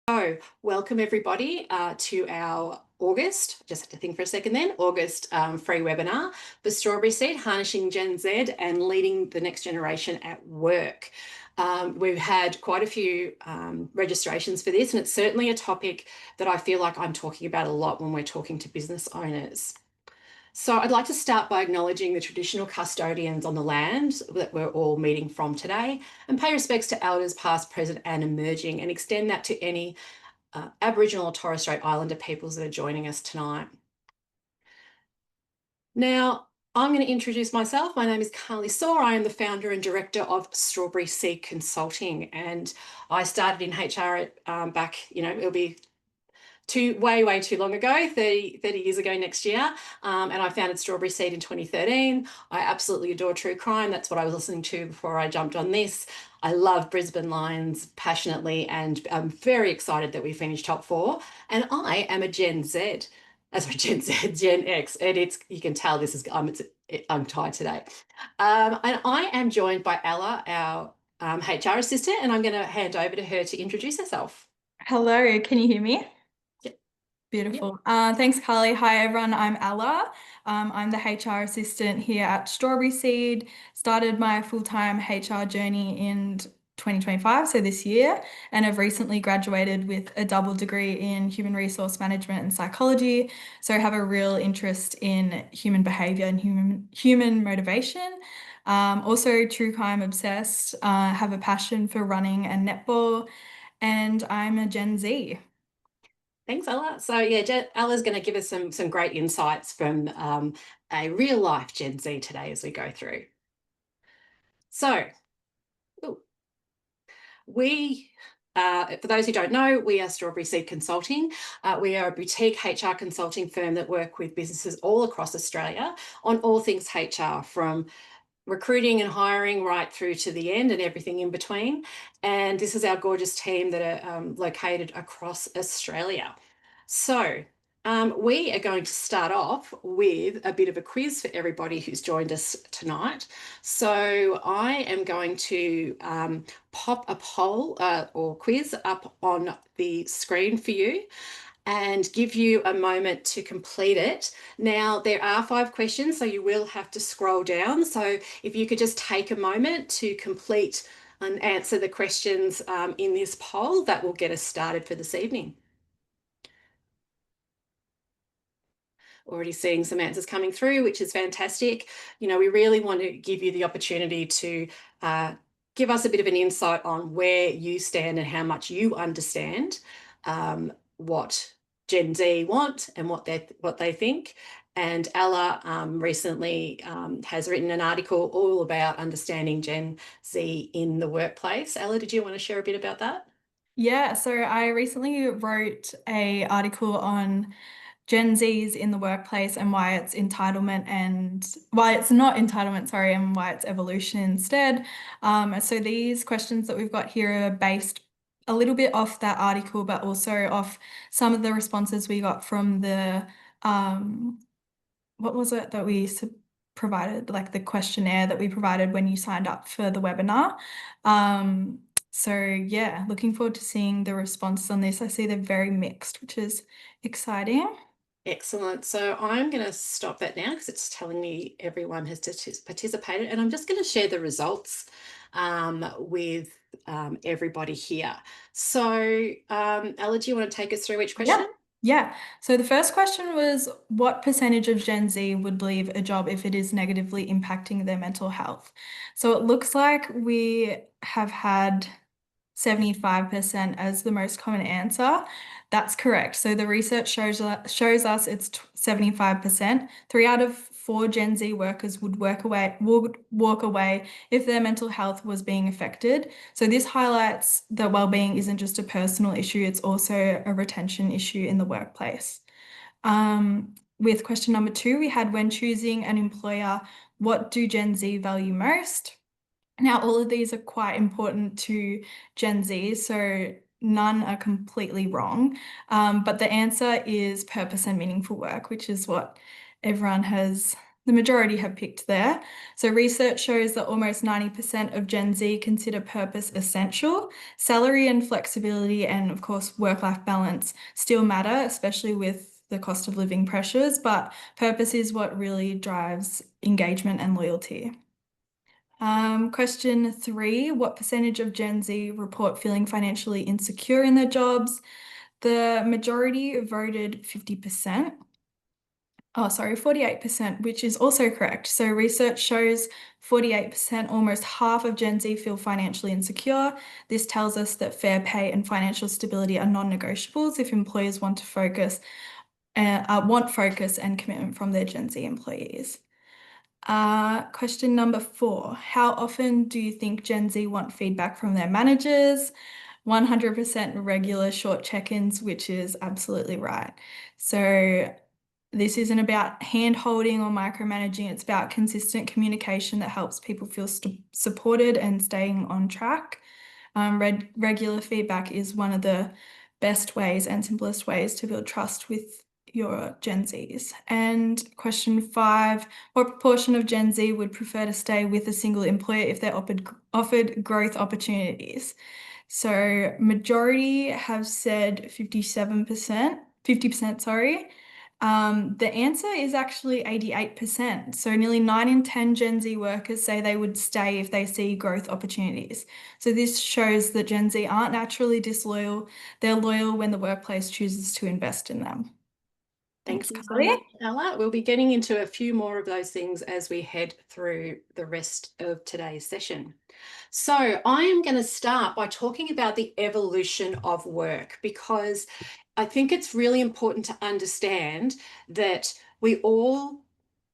So, welcome everybody to our August, just have to think for a second then, August free webinar for Strawberry Seed, Harnessing Gen Z and Leading the Next Generation at Work. We've had quite a few registrations for this, and it's certainly a topic that I feel like I'm talking about a lot when we're talking to business owners. So I'd like to start by acknowledging the traditional custodians on the land that we're all meeting from today and pay respects to elders past, present and emerging, and extend that to any Aboriginal or Torres Strait Islander peoples that are joining us tonight. Now, I'm going to introduce myself. My name is Carly Saw. I am the founder and director of Strawberry Seed Consulting, and I started in HR back, it'll be way too long ago, 30 years ago next year. And I founded Strawberry Seed in 2013. I absolutely adore true crime. That's what I was listening to before I jumped on this. I love Brisbane Lions passionately, and I'm very excited that we finished top four. And I am a Gen Z. Gen Z, Gen X, and you can tell this is I'm tired today. And I am joined by Ella, our HR assistant, and I'm going to hand over to her to introduce herself. Hello, can you hear me? Yep. Beautiful. Thanks, Carly. Hi, everyone. I'm Ella. I'm the HR assistant here at Strawberry Seed. Started my full-time HR journey in 2025, so this year, and I've recently graduated with a double degree in human resource management and psychology. So I have a real interest in human behavior and human motivation. Also, true crime obsessed. Have a passion for running and netball, and I'm a Gen Z. Thanks, Ella. So yeah, Ella's going to give us some great insights from a real life Gen Z today as we go through. So we, for those who don't know, we are Strawberry Seed Consulting. We are a boutique HR consulting firm that work with businesses all across Australia on all things HR, from recruiting and hiring right through to the end and everything in between. And this is our gorgeous team that are located across Australia. So we are going to start off with a bit of a quiz for everybody who's joined us tonight. So I am going to pop a poll or quiz up on the screen for you and give you a moment to complete it. Now, there are 5 questions, so you will have to scroll down. So if you could just take a moment to complete and answer the questions in this poll, that will get us started for this evening. Already seeing some answers coming through, which is fantastic. We really want to give you the opportunity to give us a bit of an insight on where you stand and how much you understand what Gen Z want and what they think. And Ella recently has written an article all about understanding Gen Z in the workplace. Ella, did you want to share a bit about that? Yeah, so I recently wrote a article on Gen Zs in the workplace and why it's entitlement and why it's not entitlement, sorry, and why it's evolution instead. So these questions that we've got here are based a little bit off that article, but also off some of the responses we got from the what was it that we provided, like the questionnaire that we provided when you signed up for the webinar. So yeah, looking forward to seeing the responses on this. I see they're very mixed, which is exciting. Excellent. So I'm going to stop that now because it's telling me everyone has participated, and I'm just going to share the results with everybody here. So Ella, do you want to take us through each question? Yeah. Yeah. So the first question was, what percentage of Gen Z would leave a job if it is negatively impacting their mental health? So it looks like we have had 75% as the most common answer. That's correct. So the research shows us it's 75%. 3 out of 4 Gen Z workers would walk away if their mental health was being affected. So this highlights that well-being isn't just a personal issue, it's also a retention issue in the workplace. With question number 2, we had, when choosing an employer, what do Gen Z value most? Now, all of these are quite important to Gen Z, so none are completely wrong. But the answer is purpose and meaningful work, which is what everyone has the majority have picked there. So research shows that almost 90% of Gen Z consider purpose essential. Salary and flexibility and of course work-life balance still matter, especially with the cost of living pressures, but purpose is what really drives engagement and loyalty. Question 3, what percentage of Gen Z report feeling financially insecure in their jobs? The majority voted 50%. Oh, sorry, 48%, which is also correct. So research shows 48%, almost half of Gen Z feel financially insecure. This tells us that fair pay and financial stability are non-negotiables if employers want focus and commitment from their Gen Z employees. Question number 4, how often do you think Gen Z want feedback from their managers? 100% regular short check-ins, which is absolutely right. So this isn't about hand-holding or micromanaging. It's about consistent communication that helps people feel supported and staying on track. Regular feedback is one of the best ways and simplest ways to build trust with your Gen Zs. And question 5, what proportion of Gen Z would prefer to stay with a single employer if they're offered growth opportunities? So majority have said 57%, 50%, sorry. The answer is actually 88%. So nearly 9 in 10 Gen Z workers say they would stay if they see growth opportunities. So this shows that Gen Z aren't naturally disloyal. They're loyal when the workplace chooses to invest in them. Thank Thanks, you so Carly. much, Ella. We'll be getting into a few more of those things as we head through the rest of today's session. So I am going to start by talking about the evolution of work, because I think it's really important to understand that we all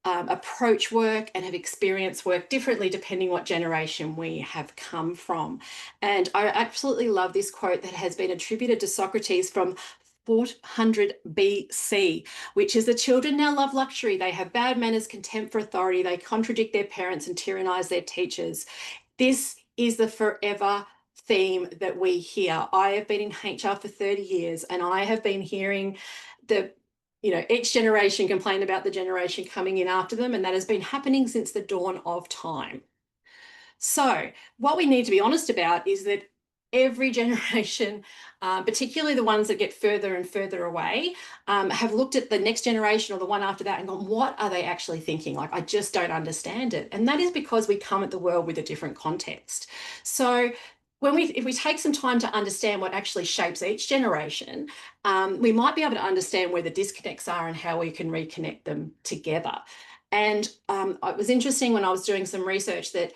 approach work and have experienced work differently depending what generation we have come from. And I absolutely love this quote that has been attributed to Socrates from 400 BC, which is, the children now love luxury. They have bad manners, contempt for authority. They contradict their parents and tyrannize their teachers. This is the forever theme that we hear. I have been in HR for 30 years and I have been hearing each generation complain about the generation coming in after them, and that has been happening since the dawn of time. So what we need to be honest about is that every generation, particularly the ones that get further and further away, have looked at the next generation or the one after that and gone, what are they actually thinking? Like, I just don't understand it. And that is because we come at the world with a different context. So if we take some time to understand what actually shapes each generation, we might be able to understand where the disconnects are and how we can reconnect them together. And it was interesting when I was doing some research that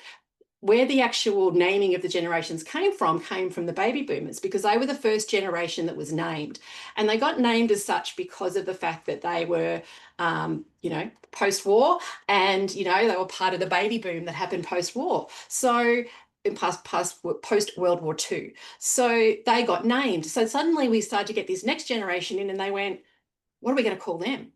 where the actual naming of the generations came from the baby boomers, because they were the first generation that was named. And they got named as such because of the fact that they were, post-war, and, they were part of the baby boom that happened post-war. So in post-World War II. So they got named. So suddenly we started to get this next generation in, and they went, what are we going to call them?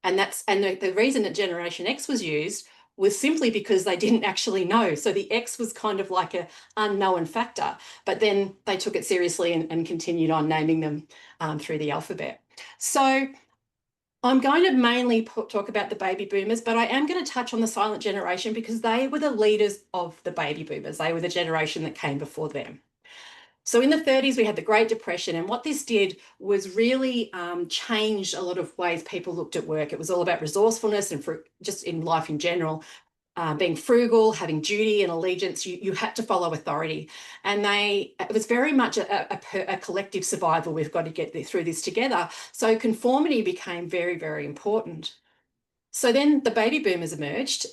And the reason that Generation X was used was simply because they didn't actually know. So the X was kind of like an unknown factor, but then they took it seriously and continued on naming them through the alphabet. So I'm going to mainly talk about the baby boomers, but I am going to touch on the silent generation because they were the leaders of the baby boomers. They were the generation that came before them. So in the 30s, we had the Great Depression, and what this did was really changed a lot of ways people looked at work. It was all about resourcefulness and just in life in general, being frugal, having duty and allegiance. You had to follow authority, and it was very much a collective survival. We've got to get through this together. So conformity became very, very important. So then the baby boomers emerged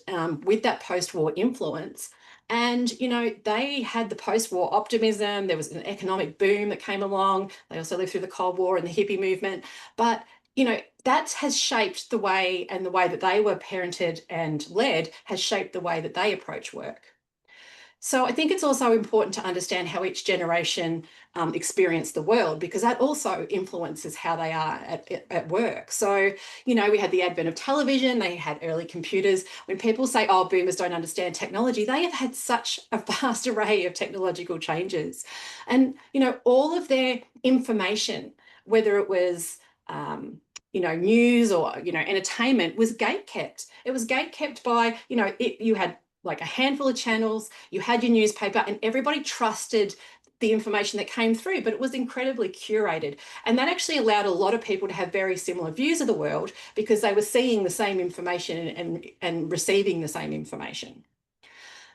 with that post-war influence. And, they had the post-war optimism. There was an economic boom that came along. They also lived through the Cold War and the hippie movement. But, that has shaped the way, and the way that they were parented and led has shaped the way that they approach work. So I think it's also important to understand how each generation experienced the world, because that also influences how they are at work. So, we had the advent of television, they had early computers. When people say, oh, boomers don't understand technology, they have had such a vast array of technological changes. And, all of their information, whether it was news or, entertainment was gate kept. It was gate kept by, you had like a handful of channels, you had your newspaper, and everybody trusted the information that came through, but it was incredibly curated. And that actually allowed a lot of people to have very similar views of the world because they were seeing the same information and receiving the same information.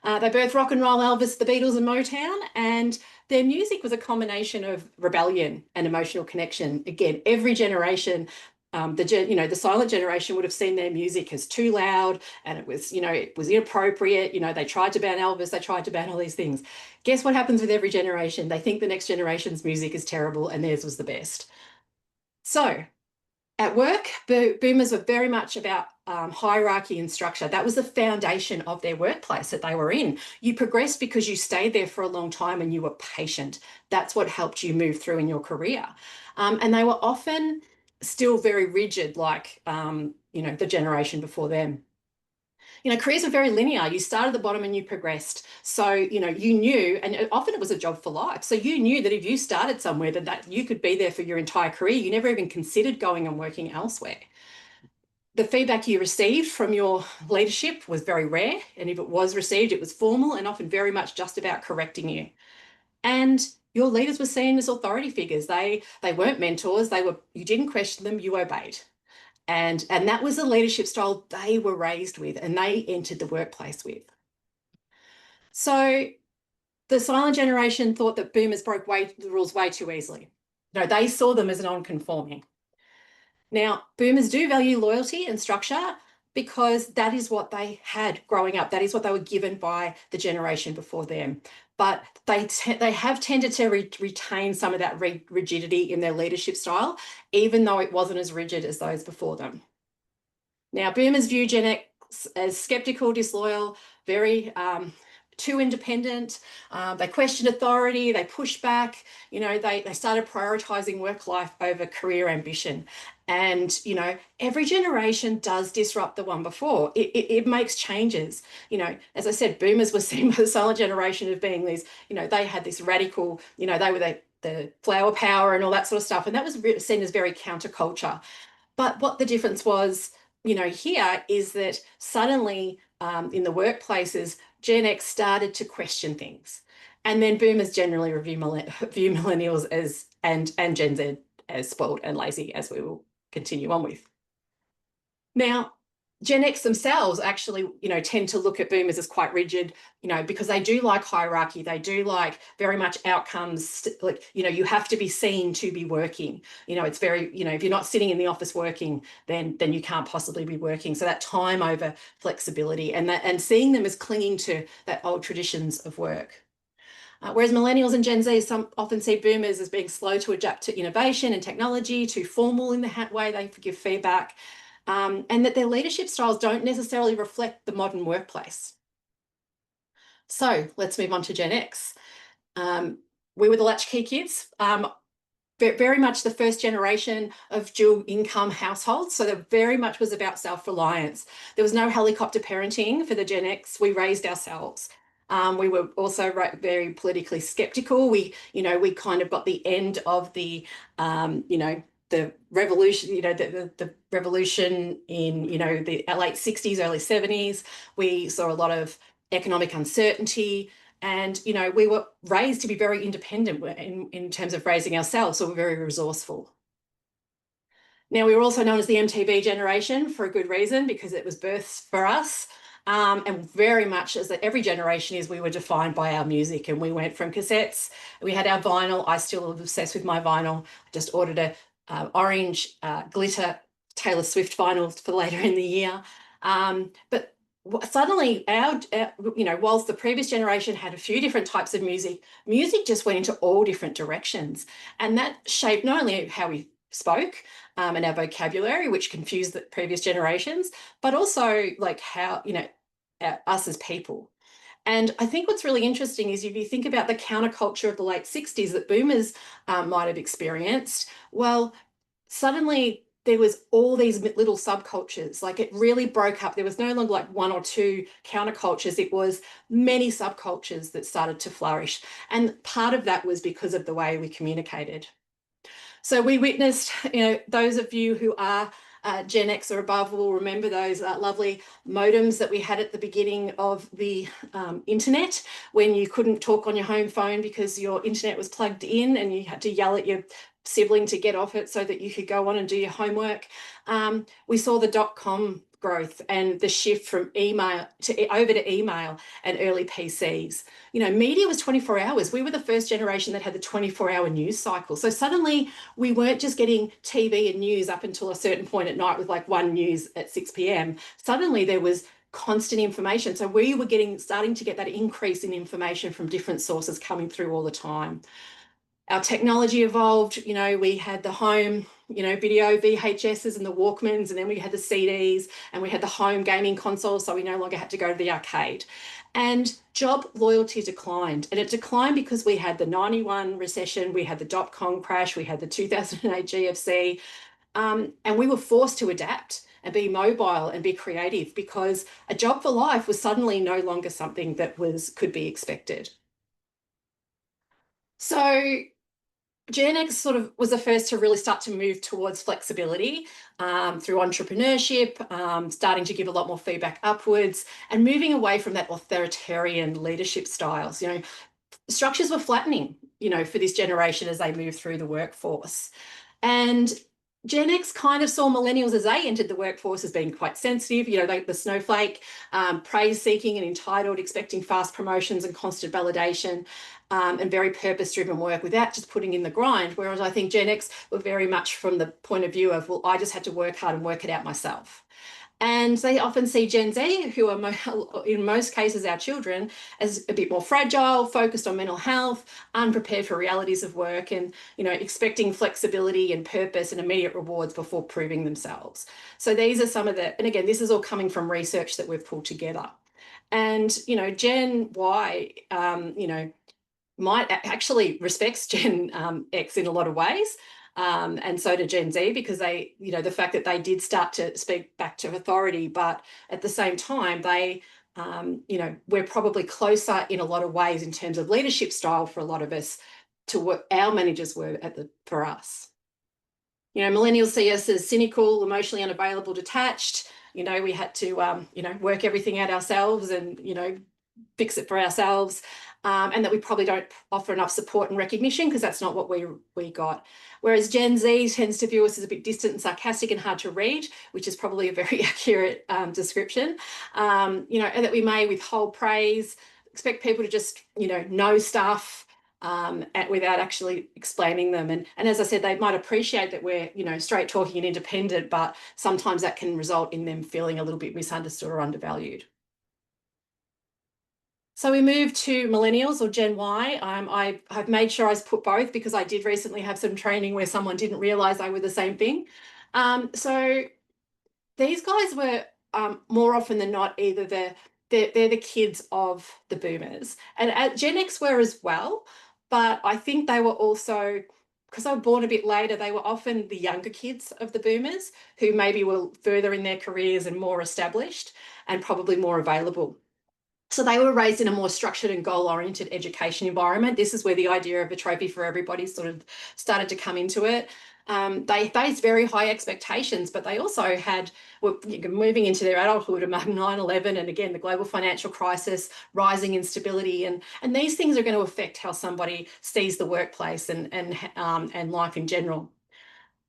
They birthed rock and roll, Elvis, the Beatles, and Motown, and their music was a combination of rebellion and emotional connection. Again, every generation, the silent generation would have seen their music as too loud, and it was inappropriate. They tried to ban Elvis, they tried to ban all these things. Guess what happens with every generation? They think the next generation's music is terrible, and theirs was the best. So at work, boomers were very much about hierarchy and structure. That was the foundation of their workplace that they were in. You progressed because you stayed there for a long time and you were patient. That's what helped you move through in your career. And they were often still very rigid, like the generation before them. Careers were very linear. You started at the bottom and you progressed. So, you knew, and often it was a job for life. So you knew that if you started somewhere that you could be there for your entire career. You never even considered going and working elsewhere. The feedback you received from your leadership was very rare. And if it was received, it was formal and often very much just about correcting you. And your leaders were seen as authority figures. They weren't mentors. You didn't question them, you obeyed. And that was the leadership style they were raised with and they entered the workplace with. So the silent generation thought that boomers broke the rules way too easily. They saw them as non-conforming. Now, boomers do value loyalty and structure because that is what they had growing up. That is what they were given by the generation before them. But they have tended to retain some of that rigidity in their leadership style, even though it wasn't as rigid as those before them. Now, boomers view Gen X as skeptical, disloyal, very too independent. They questioned authority, they pushed back, they started prioritizing work life over career ambition. And, every generation does disrupt the one before. It makes changes. As I said, boomers were seen by the silent generation of being these, they had this radical, they were the flower power and all that sort of stuff. And that was seen as very counterculture. But what the difference was, here is that suddenly in the workplaces, Gen X started to question things. And then boomers generally view millennials and Gen Z as spoiled and lazy, as we will continue on with. Now, Gen X themselves actually, tend to look at boomers as quite rigid, because they do like hierarchy. They do like very much outcomes. Like, you have to be seen to be working. It's very, if you're not sitting in the office working, then you can't possibly be working. So that time over flexibility and seeing them as clinging to that old traditions of work. Whereas millennials and Gen Z often see boomers as being slow to adapt to innovation and technology, too formal in the way they give feedback. And that their leadership styles don't necessarily reflect the modern workplace. So let's move on to Gen X. We were the latchkey kids, very much the first generation of dual income households. So that very much was about self-reliance. There was no helicopter parenting for the Gen X. We raised ourselves. We were also very politically skeptical. We kind of got the end of the revolution, the revolution in, the late 60s, early 70s. We saw a lot of economic uncertainty. And, we were raised to be very independent in terms of raising ourselves. So we're very resourceful. Now, we were also known as the MTV generation for a good reason, because it was births for us. And very much as every generation is, we were defined by our music, and we went from cassettes. We had our vinyl. I still am obsessed with my vinyl. I just ordered a orange glitter Taylor Swift vinyl for later in the year. But suddenly whilst the previous generation had a few different types of music just went into all different directions. And that shaped not only how we spoke and our vocabulary, which confused the previous generations, but also like how, us as people. And I think what's really interesting is if you think about the counterculture of the late 60s that boomers might have experienced, well, suddenly there was all these little subcultures. Like, it really broke up. There was no longer like one or two countercultures. It was many subcultures that started to flourish. And part of that was because of the way we communicated. So we witnessed, those of you who are Gen X or above will remember those lovely modems that we had at the beginning of the internet, when you couldn't talk on your home phone because your internet was plugged in and you had to yell at your sibling to get off it so that you could go on and do your homework. We saw the dot-com growth and the shift from email to over to email and early PCs. Media was 24 hours. We were the first generation that had the 24-hour news cycle. So suddenly we weren't just getting TV and news up until a certain point at night with like one news at 6 p.m. Suddenly there was constant information. So we were starting to get that increase in information from different sources coming through all the time. Our technology evolved. We had the home, video VHSs and the Walkmans, and then we had the CDs, and we had the home gaming consoles, so we no longer had to go to the arcade. And job loyalty declined, and it declined because we had the 91 recession, we had the dot-com crash, we had the 2008 GFC, and we were forced to adapt and be mobile and be creative, because a job for life was suddenly no longer something that could be expected. So Gen X sort of was the first to really start to move towards flexibility through entrepreneurship, starting to give a lot more feedback upwards, and moving away from that authoritarian leadership styles. Structures were flattening, for this generation as they moved through the workforce. And Gen X kind of saw millennials as they entered the workforce as being quite sensitive, the snowflake, praise-seeking and entitled, expecting fast promotions and constant validation, and very purpose-driven work without just putting in the grind. Whereas I think Gen X were very much from the point of view of, well, I just had to work hard and work it out myself. And they often see Gen Z, who are in most cases our children, as a bit more fragile, focused on mental health, unprepared for realities of work, and expecting flexibility and purpose and immediate rewards before proving themselves. So these are some of and again, this is all coming from research that we've pulled together. And Gen Y, might actually respects Gen X in a lot of ways. And so do Gen Z, because they, the fact that they did start to speak back to authority, but at the same time, they, we're probably closer in a lot of ways in terms of leadership style for a lot of us to what our managers were for us. Millennials see us as cynical, emotionally unavailable, detached. We had to, work everything out ourselves and, fix it for ourselves, and that we probably don't offer enough support and recognition because that's not what we got. Whereas Gen Z tends to view us as a bit distant and sarcastic and hard to read, which is probably a very accurate description. And that we may withhold praise, expect people to just know stuff, without actually explaining them. And as I said, they might appreciate that we're straight talking and independent, but sometimes that can result in them feeling a little bit misunderstood or undervalued. So we move to millennials, or Gen Y. I've made sure I put both because I did recently have some training where someone didn't realize they were the same thing. So these guys were more often than not either they're the kids of the boomers, and Gen X were as well, but I think they were also, because they were born a bit later, they were often the younger kids of the boomers who maybe were further in their careers and more established and probably more available. So they were raised in a more structured and goal-oriented education environment. This is where the idea of a trophy for everybody sort of started to come into it. They faced very high expectations, but they also were moving into their adulthood among 9/11 and again, the global financial crisis, rising instability, and these things are going to affect how somebody sees the workplace and life in general.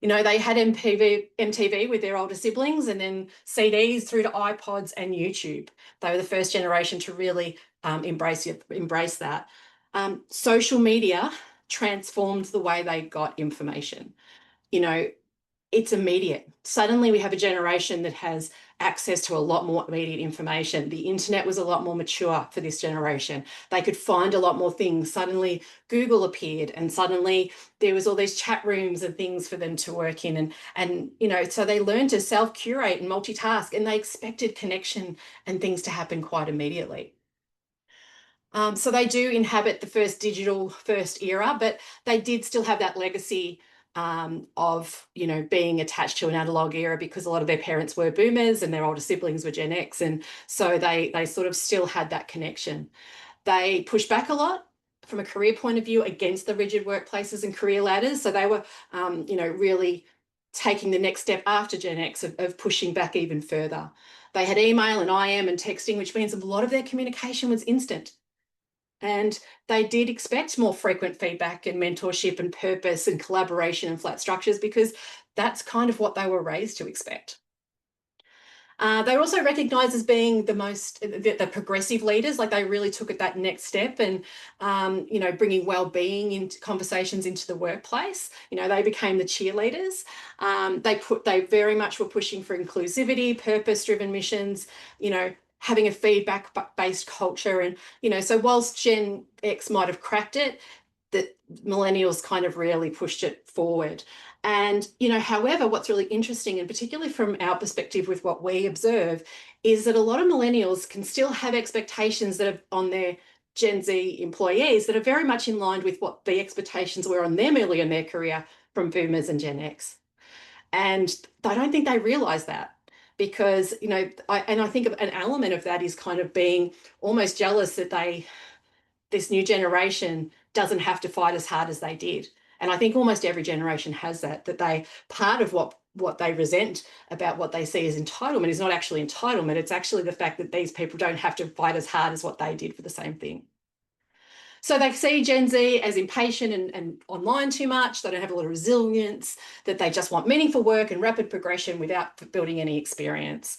They had MTV with their older siblings, and then CDs through to iPods and YouTube. They were the first generation to really embrace that. Social media transformed the way they got information. It's immediate. Suddenly we have a generation that has access to a lot more immediate information. The internet was a lot more mature for this generation. They could find a lot more things. Suddenly Google appeared, and suddenly there was all these chat rooms and things for them to work in. And so they learned to self-curate and multitask, and they expected connection and things to happen quite immediately. So they do inhabit the first digital first era, but they did still have that legacy of being attached to an analog era, because a lot of their parents were boomers and their older siblings were Gen X, and so they sort of still had that connection. They pushed back a lot. from a career point of view, against the rigid workplaces and career ladders. So they were, really taking the next step after Gen X of pushing back even further. They had email and IM and texting, which means a lot of their communication was instant. And they did expect more frequent feedback and mentorship and purpose and collaboration and flat structures, because that's kind of what they were raised to expect. They're also recognised as being the progressive leaders. Like, they really took it that next step, and bringing well-being into conversations into the workplace. They became the cheerleaders. They very much were pushing for inclusivity, purpose-driven missions. Having a feedback-based culture, and so whilst Gen X might have cracked it, that millennials kind of really pushed it forward. And, however, what's really interesting, and particularly from our perspective with what we observe, is that a lot of millennials can still have expectations that are on their Gen Z employees that are very much in line with what the expectations were on them early in their career from boomers and Gen X. And I don't think they realise that, because, I think an element of that is kind of being almost jealous that this new generation doesn't have to fight as hard as they did. And I think almost every generation has that part of what they resent about what they see as entitlement is not actually entitlement. It's actually the fact that these people don't have to fight as hard as what they did for the same thing. So they see Gen Z as impatient and online too much. They don't have a lot of resilience, that they just want meaningful work and rapid progression without building any experience.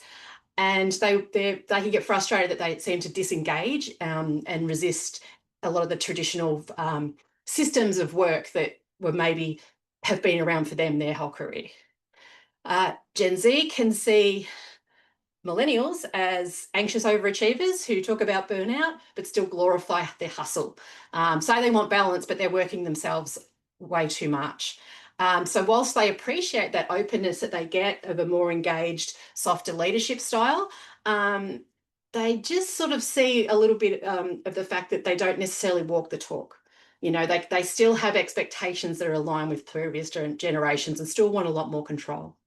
And they can get frustrated that they seem to disengage and resist a lot of the traditional systems of work that maybe have been around for them their whole career. Gen Z can see millennials as anxious overachievers who talk about burnout but still glorify their hustle. Say they want balance, but they're working themselves way too much. So whilst they appreciate that openness that they get of a more engaged, softer leadership style, they just sort of see a little bit of the fact that they don't necessarily walk the talk. They still have expectations that are aligned with previous generations and still want a lot more control.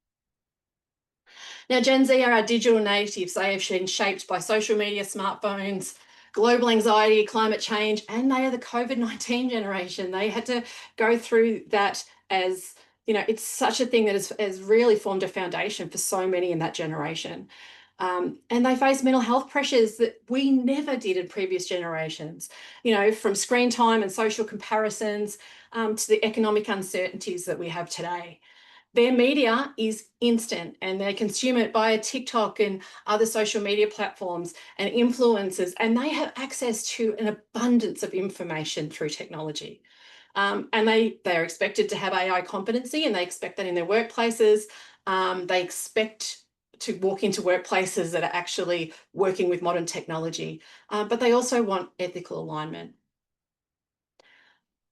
Now, Gen Z are our digital natives. They have been shaped by social media, smartphones, global anxiety, climate change, and they are the COVID-19 generation. They had to go through that as, it's such a thing that has really formed a foundation for so many in that generation. And they face mental health pressures that we never did in previous generations, from screen time and social comparisons to the economic uncertainties that we have today. Their media is instant, and they consume it via TikTok and other social media platforms and influencers, and they have access to an abundance of information through technology. And they are expected to have AI competency, and they expect that in their workplaces. They expect to walk into workplaces that are actually working with modern technology, but they also want ethical alignment.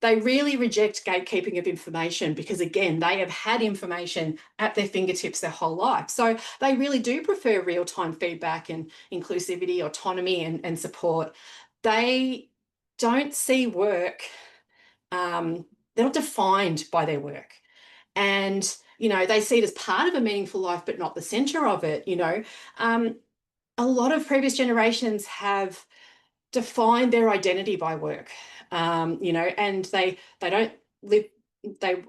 They really reject gatekeeping of information because, again, they have had information at their fingertips their whole life. So they really do prefer real-time feedback and inclusivity, autonomy, and support. They don't see work, they're not defined by their work. And, they see it as part of a meaningful life, but not the center of it. A lot of previous generations have define their identity by work, and they don't live, they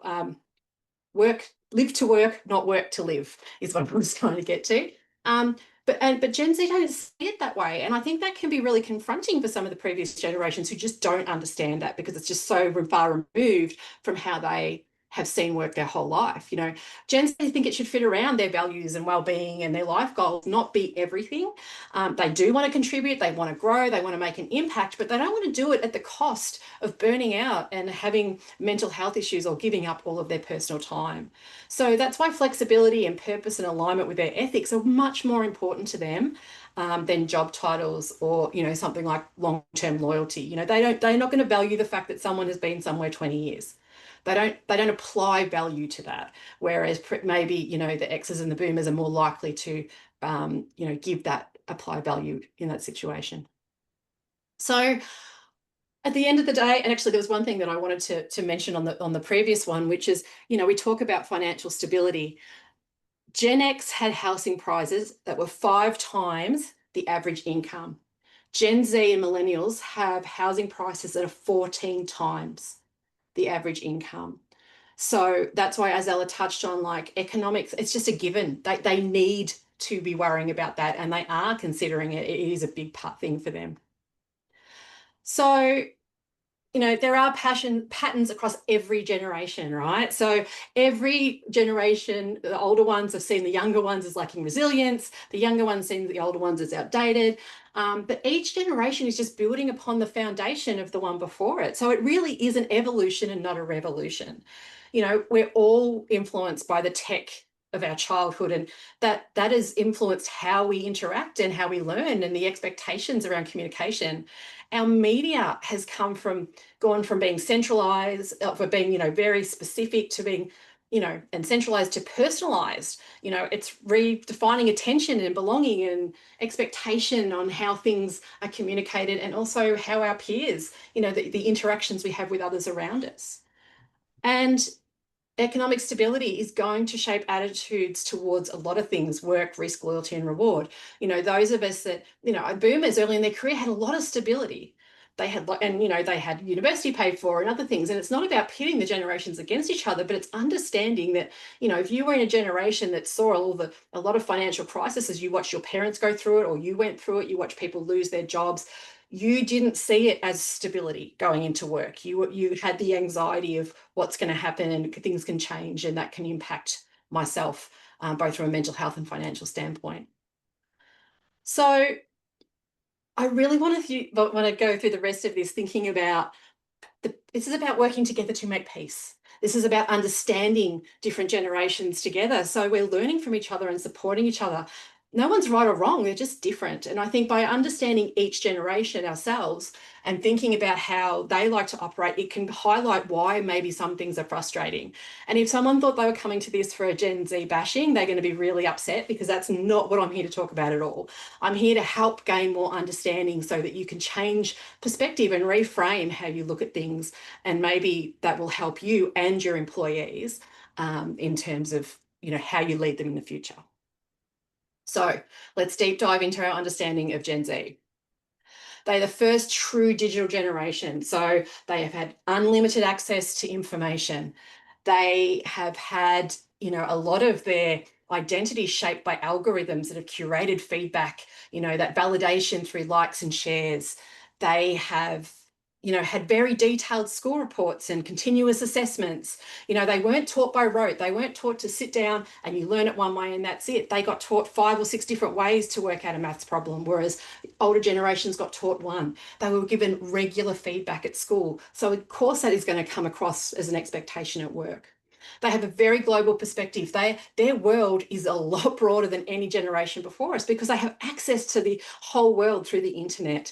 live to work, not work to live, is what I was trying to get to. But Gen Z don't see it that way, and I think that can be really confronting for some of the previous generations who just don't understand that, because it's just so far removed from how they have seen work their whole life. Gen Z think it should fit around their values and well-being and their life goals, not be everything. They do want to contribute, they want to grow, they want to make an impact, but they don't want to do it at the cost of burning out and having mental health issues or giving up all of their personal time. So that's why flexibility and purpose and alignment with their ethics are much more important to them than job titles or something like long-term loyalty. They're not going to value the fact that someone has been somewhere 20 years. They don't apply value to that. Whereas maybe the X's and the boomers are more likely to give that apply value in that situation. So at the end of the day, and actually there was one thing that I wanted to mention on the previous one, which is, we talk about financial stability. Gen X had housing prices that were 5 times the average income. Gen Z and millennials have housing prices that are 14 times the average income. So that's why, as Ella touched on, like economics, it's just a given. They need to be worrying about that, and they are considering it. It is a big part thing for them. So there are passion patterns across every generation, right? So every generation, the older ones have seen the younger ones as lacking resilience, the younger ones seen the older ones as outdated. But each generation is just building upon the foundation of the one before it. So it really is an evolution and not a revolution. We're all influenced by the tech of our childhood, and that has influenced how we interact and how we learn and the expectations around communication. Our media has gone from being centralized, for being, very specific, to being, and centralized to personalized. It's redefining attention and belonging and expectation on how things are communicated, and also how our peers, the interactions we have with others around us. And economic stability is going to shape attitudes towards a lot of things: work, risk, loyalty, and reward. Those of us that, boomers early in their career had a lot of stability. They had, and they had university paid for and other things. And it's not about pitting the generations against each other, but it's understanding that, if you were in a generation that saw a lot of financial crises, you watched your parents go through it, or you went through it, you watched people lose their jobs, you didn't see it as stability going into work. You had the anxiety of what's going to happen, and things can change, and that can impact myself, both from a mental health and financial standpoint. So I really want to go through the rest of this thinking about this is about working together to make peace. This is about understanding different generations together. So we're learning from each other and supporting each other. No one's right or wrong, they're just different. And I think by understanding each generation ourselves and thinking about how they like to operate, it can highlight why maybe some things are frustrating. And if someone thought they were coming to this for a Gen Z bashing, they're going to be really upset, because that's not what I'm here to talk about at all. I'm here to help gain more understanding so that you can change perspective and reframe how you look at things. And maybe that will help you and your employees, in terms of, how you lead them in the future. So let's deep dive into our understanding of Gen Z. They're the first true digital generation. So they have had unlimited access to information. They have had, a lot of their identity shaped by algorithms that have curated feedback, that validation through likes and shares. They have, had very detailed school reports and continuous assessments. They weren't taught by rote. They weren't taught to sit down and you learn it one way and that's it. They got taught 5 or 6 different ways to work out a maths problem, whereas older generations got taught one. They were given regular feedback at school. So of course that is going to come across as an expectation at work. They have a very global perspective. Their world is a lot broader than any generation before us, because they have access to the whole world through the internet,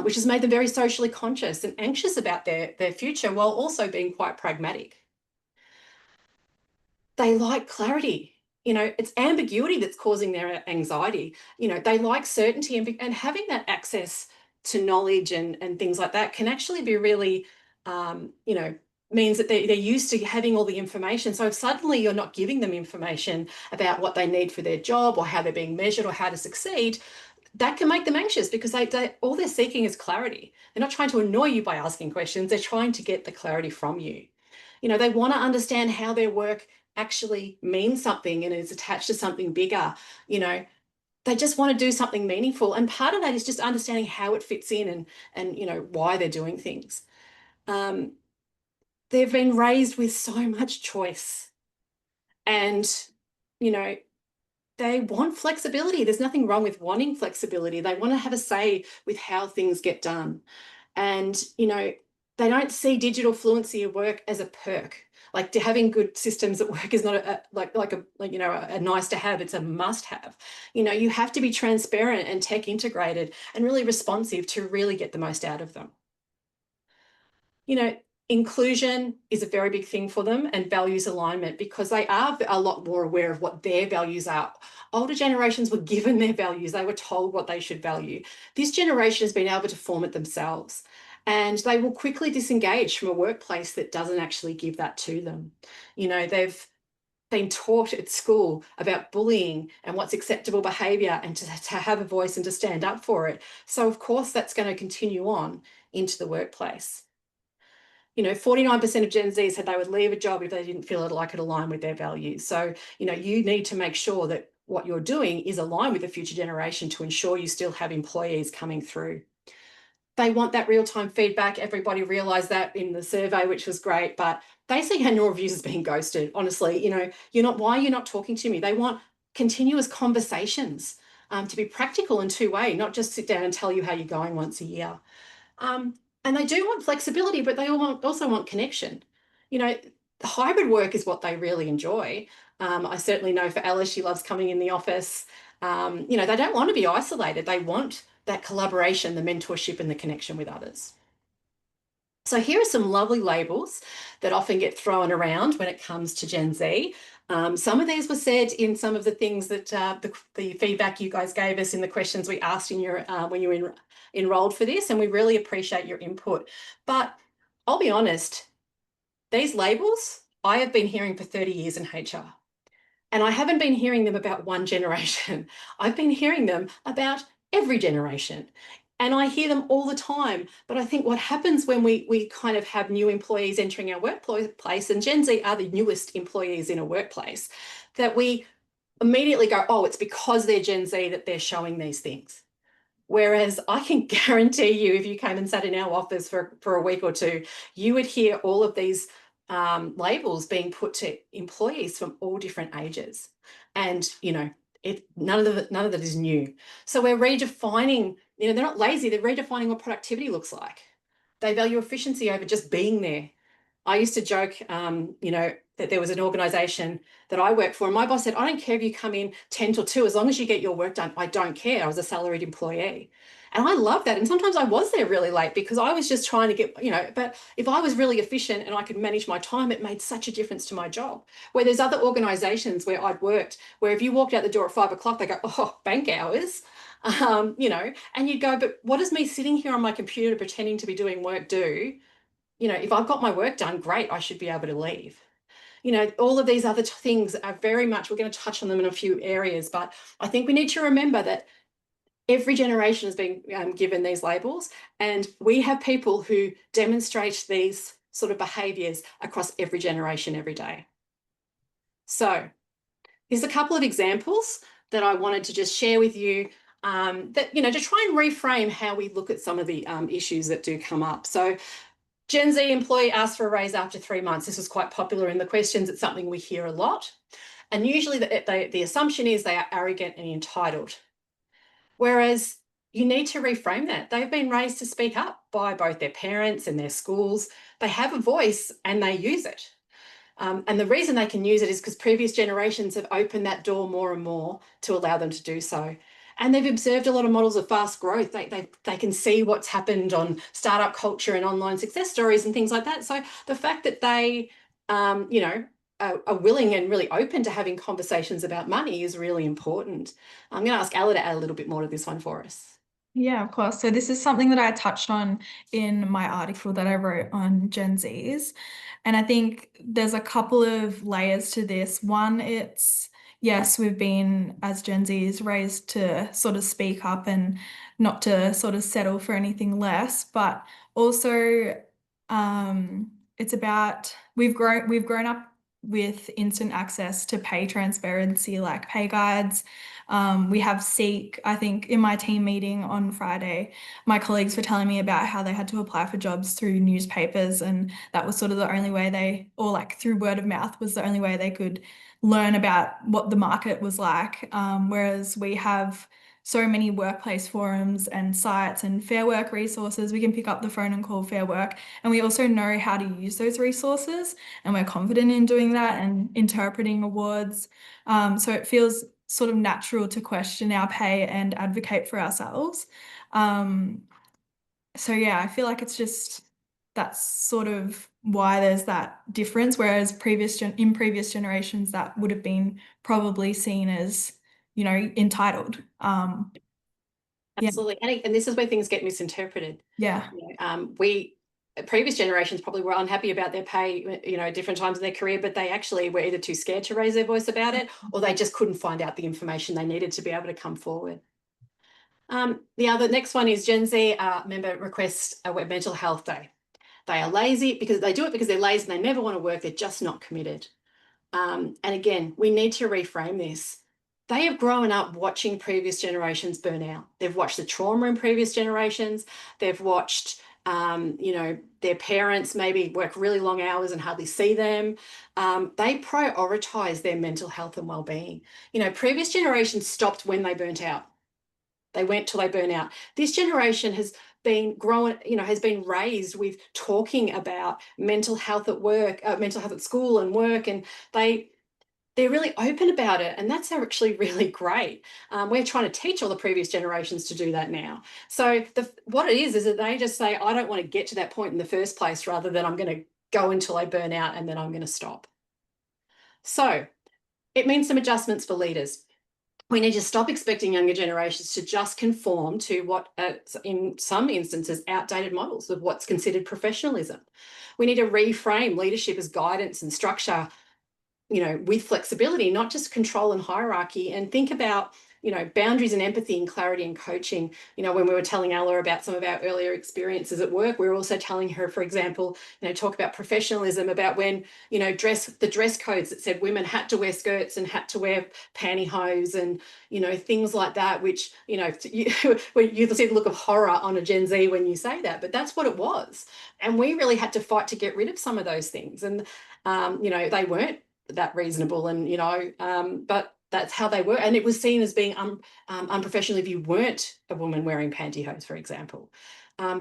which has made them very socially conscious and anxious about their future, while also being quite pragmatic. They like clarity. It's ambiguity that's causing their anxiety. They like certainty, and having that access to knowledge and things like that can actually be really, means that they're used to having all the information. So if suddenly you're not giving them information about what they need for their job, or how they're being measured, or how to succeed, that can make them anxious, because all they're seeking is clarity. They're not trying to annoy you by asking questions. They're trying to get the clarity from you. They want to understand how their work actually means something and is attached to something bigger. They just want to do something meaningful. And part of that is just understanding how it fits in, and why they're doing things. They've been raised with so much choice, and, they want flexibility. There's nothing wrong with wanting flexibility. They want to have a say with how things get done. And, they don't see digital fluency at work as a perk. Like, having good systems at work is not a nice to have, it's a must have. You have to be transparent and tech integrated and really responsive to really get the most out of them. Inclusion is a very big thing for them, and values alignment, because they are a lot more aware of what their values are. Older generations were given their values. They were told what they should value. This generation has been able to form it themselves, and they will quickly disengage from a workplace that doesn't actually give that to them. They've been taught at school about bullying and what's acceptable behaviour, and to have a voice and to stand up for it. So of course that's going to continue on into the workplace. 49% of Gen Z said they would leave a job if they didn't feel like it aligned with their values. So, you need to make sure that what you're doing is aligned with the future generation to ensure you still have employees coming through. They want that real-time feedback. Everybody realized that in the survey, which was great, but they see annual reviews as being ghosted. Honestly, why are you not talking to me? They want continuous conversations, to be practical and two-way, not just sit down and tell you how you're going once a year. Um, and they do want flexibility, but they also want connection. Hybrid work is what they really enjoy. I certainly know for Ella, she loves coming in the office. They don't want to be isolated. They want that collaboration, the mentorship, and the connection with others. So here are some lovely labels that often get thrown around when it comes to Gen Z. Some of these were said in some of the things that the feedback you guys gave us in the questions we asked in your when you enrolled for this, and we really appreciate your input. But I'll be honest, these labels I have been hearing for 30 years in HR. And I haven't been hearing them about one generation. I've been hearing them about every generation. And I hear them all the time. But I think what happens when we kind of have new employees entering our workplace, and Gen Z are the newest employees in a workplace, that we immediately go, oh, it's because they're Gen Z that they're showing these things. Whereas I can guarantee you, if you came and sat in our office for a week or two, you would hear all of these labels being put to employees from all different ages. And, none of that is new. So we're redefining, they're not lazy, they're redefining what productivity looks like. They value efficiency over just being there. I used to joke, that there was an organisation that I worked for, and my boss said, I don't care if you come in 10 till 2, as long as you get your work done. I don't care. I was a salaried employee. And I love that. And sometimes I was there really late because I was just trying to get, but if I was really efficient and I could manage my time, it made such a difference to my job. Where there's other organisations where I'd worked, where if you walked out the door at 5 o'clock, they go, oh, bank hours. And you'd go, but what does me sitting here on my computer pretending to be doing work do? If I've got my work done, great, I should be able to leave. All of these other things are very much, we're going to touch on them in a few areas, but I think we need to remember that every generation has been given these labels, and we have people who demonstrate these sort of behaviours across every generation every day. So here's a couple of examples that I wanted to just share with you, that, to try and reframe how we look at some of the issues that do come up. So Gen Z employee asked for a raise after 3 months. This was quite popular in the questions. It's something we hear a lot. And usually the assumption is they are arrogant and entitled. Whereas you need to reframe that. They've been raised to speak up by both their parents and their schools. They have a voice and they use it. And the reason they can use it is because previous generations have opened that door more and more to allow them to do so. And they've observed a lot of models of fast growth. They can see what's happened on startup culture and online success stories and things like that. So the fact that they, are willing and really open to having conversations about money is really important. I'm going to ask Ella to add a little bit more to this one for us. Yeah, of course. So this is something that I touched on in my article that I wrote on Gen Zs. And I think there's a couple of layers to this. One, yes, we've been, as Gen Zs, raised to sort of speak up and not to sort of settle for anything less, but also it's about we've grown up with instant access to pay transparency, like pay guides. We have Seek. I think in my team meeting on Friday, my colleagues were telling me about how they had to apply for jobs through newspapers, and that was sort of the only way or like through word of mouth was the only way they could learn about what the market was like. Whereas we have so many workplace forums and sites and Fair Work resources. We can pick up the phone and call Fair Work, and we also know how to use those resources, and we're confident in doing that and interpreting awards. So it feels sort of natural to question our pay and advocate for ourselves. So yeah, I feel like that's sort of why there's that difference, whereas in previous generations that would have been probably seen as, entitled. Yeah. Absolutely. And this is where things get misinterpreted. Yeah. We previous generations probably were unhappy about their pay, at different times in their career, but they actually were either too scared to raise their voice about it, or they just couldn't find out the information they needed to be able to come forward. The next one is Gen Z member requests a Web Mental Health Day. They are lazy because they do it because they're lazy and they never want to work. They're just not committed. And again, we need to reframe this. They have grown up watching previous generations burn out. They've watched the trauma in previous generations. They've watched, their parents maybe work really long hours and hardly see them. They prioritize their mental health and well-being. Previous generations stopped when they burnt out. They went till they burn out. This generation has been grown, has been raised with talking about mental health at work, mental health at school and work, and they're really open about it, and that's actually really great. We're trying to teach all the previous generations to do that now. So what it is that they just say, I don't want to get to that point in the first place, rather than I'm going to go until I burn out and then I'm going to stop. So it means some adjustments for leaders. We need to stop expecting younger generations to just conform to what, in some instances, outdated models of what's considered professionalism. We need to reframe leadership as guidance and structure, with flexibility, not just control and hierarchy, and think about, boundaries and empathy and clarity and coaching. When we were telling Ella about some of our earlier experiences at work, we were also telling her, for example, talk about professionalism, about when, the dress codes that said women had to wear skirts and had to wear pantyhose and, things like that, which, you see the look of horror on a Gen Z when you say that, but that's what it was. And we really had to fight to get rid of some of those things. And, they weren't that reasonable, and but that's how they were, and it was seen as being unprofessional if you weren't a woman wearing pantyhose, for example.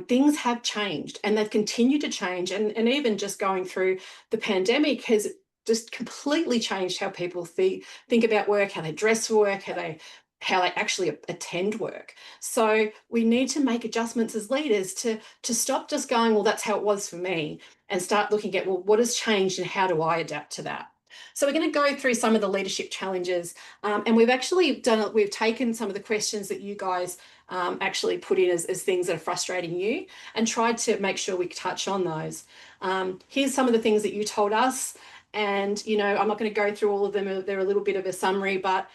Things have changed, and they've continued to change, and even just going through the pandemic has just completely changed how people think about work, how they dress for work, how they actually attend work. So we need to make adjustments as leaders to stop just going, well, that's how it was for me, and start looking at, well, what has changed and how do I adapt to that? So we're going to go through some of the leadership challenges, and we've actually we've taken some of the questions that you guys actually put in as things that are frustrating you, and tried to make sure we touch on those. Here's some of the things that you told us, and I'm not going to go through all of them. They're a little bit of a summary, but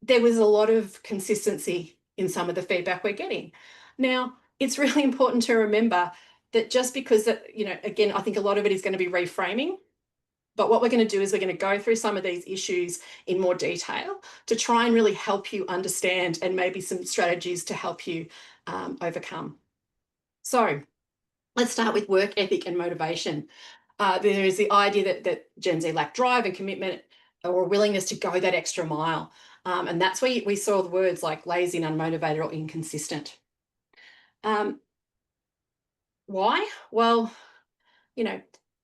there was a lot of consistency in some of the feedback we're getting. Now, it's really important to remember that just because that, again, I think a lot of it is going to be reframing. But what we're going to do is we're going to go through some of these issues in more detail to try and really help you understand, and maybe some strategies to help you overcome. So let's start with work ethic and motivation. There is the idea that Gen Z lack drive and commitment, or willingness to go that extra mile. And that's where we saw the words like lazy and unmotivated or inconsistent. Why? Well,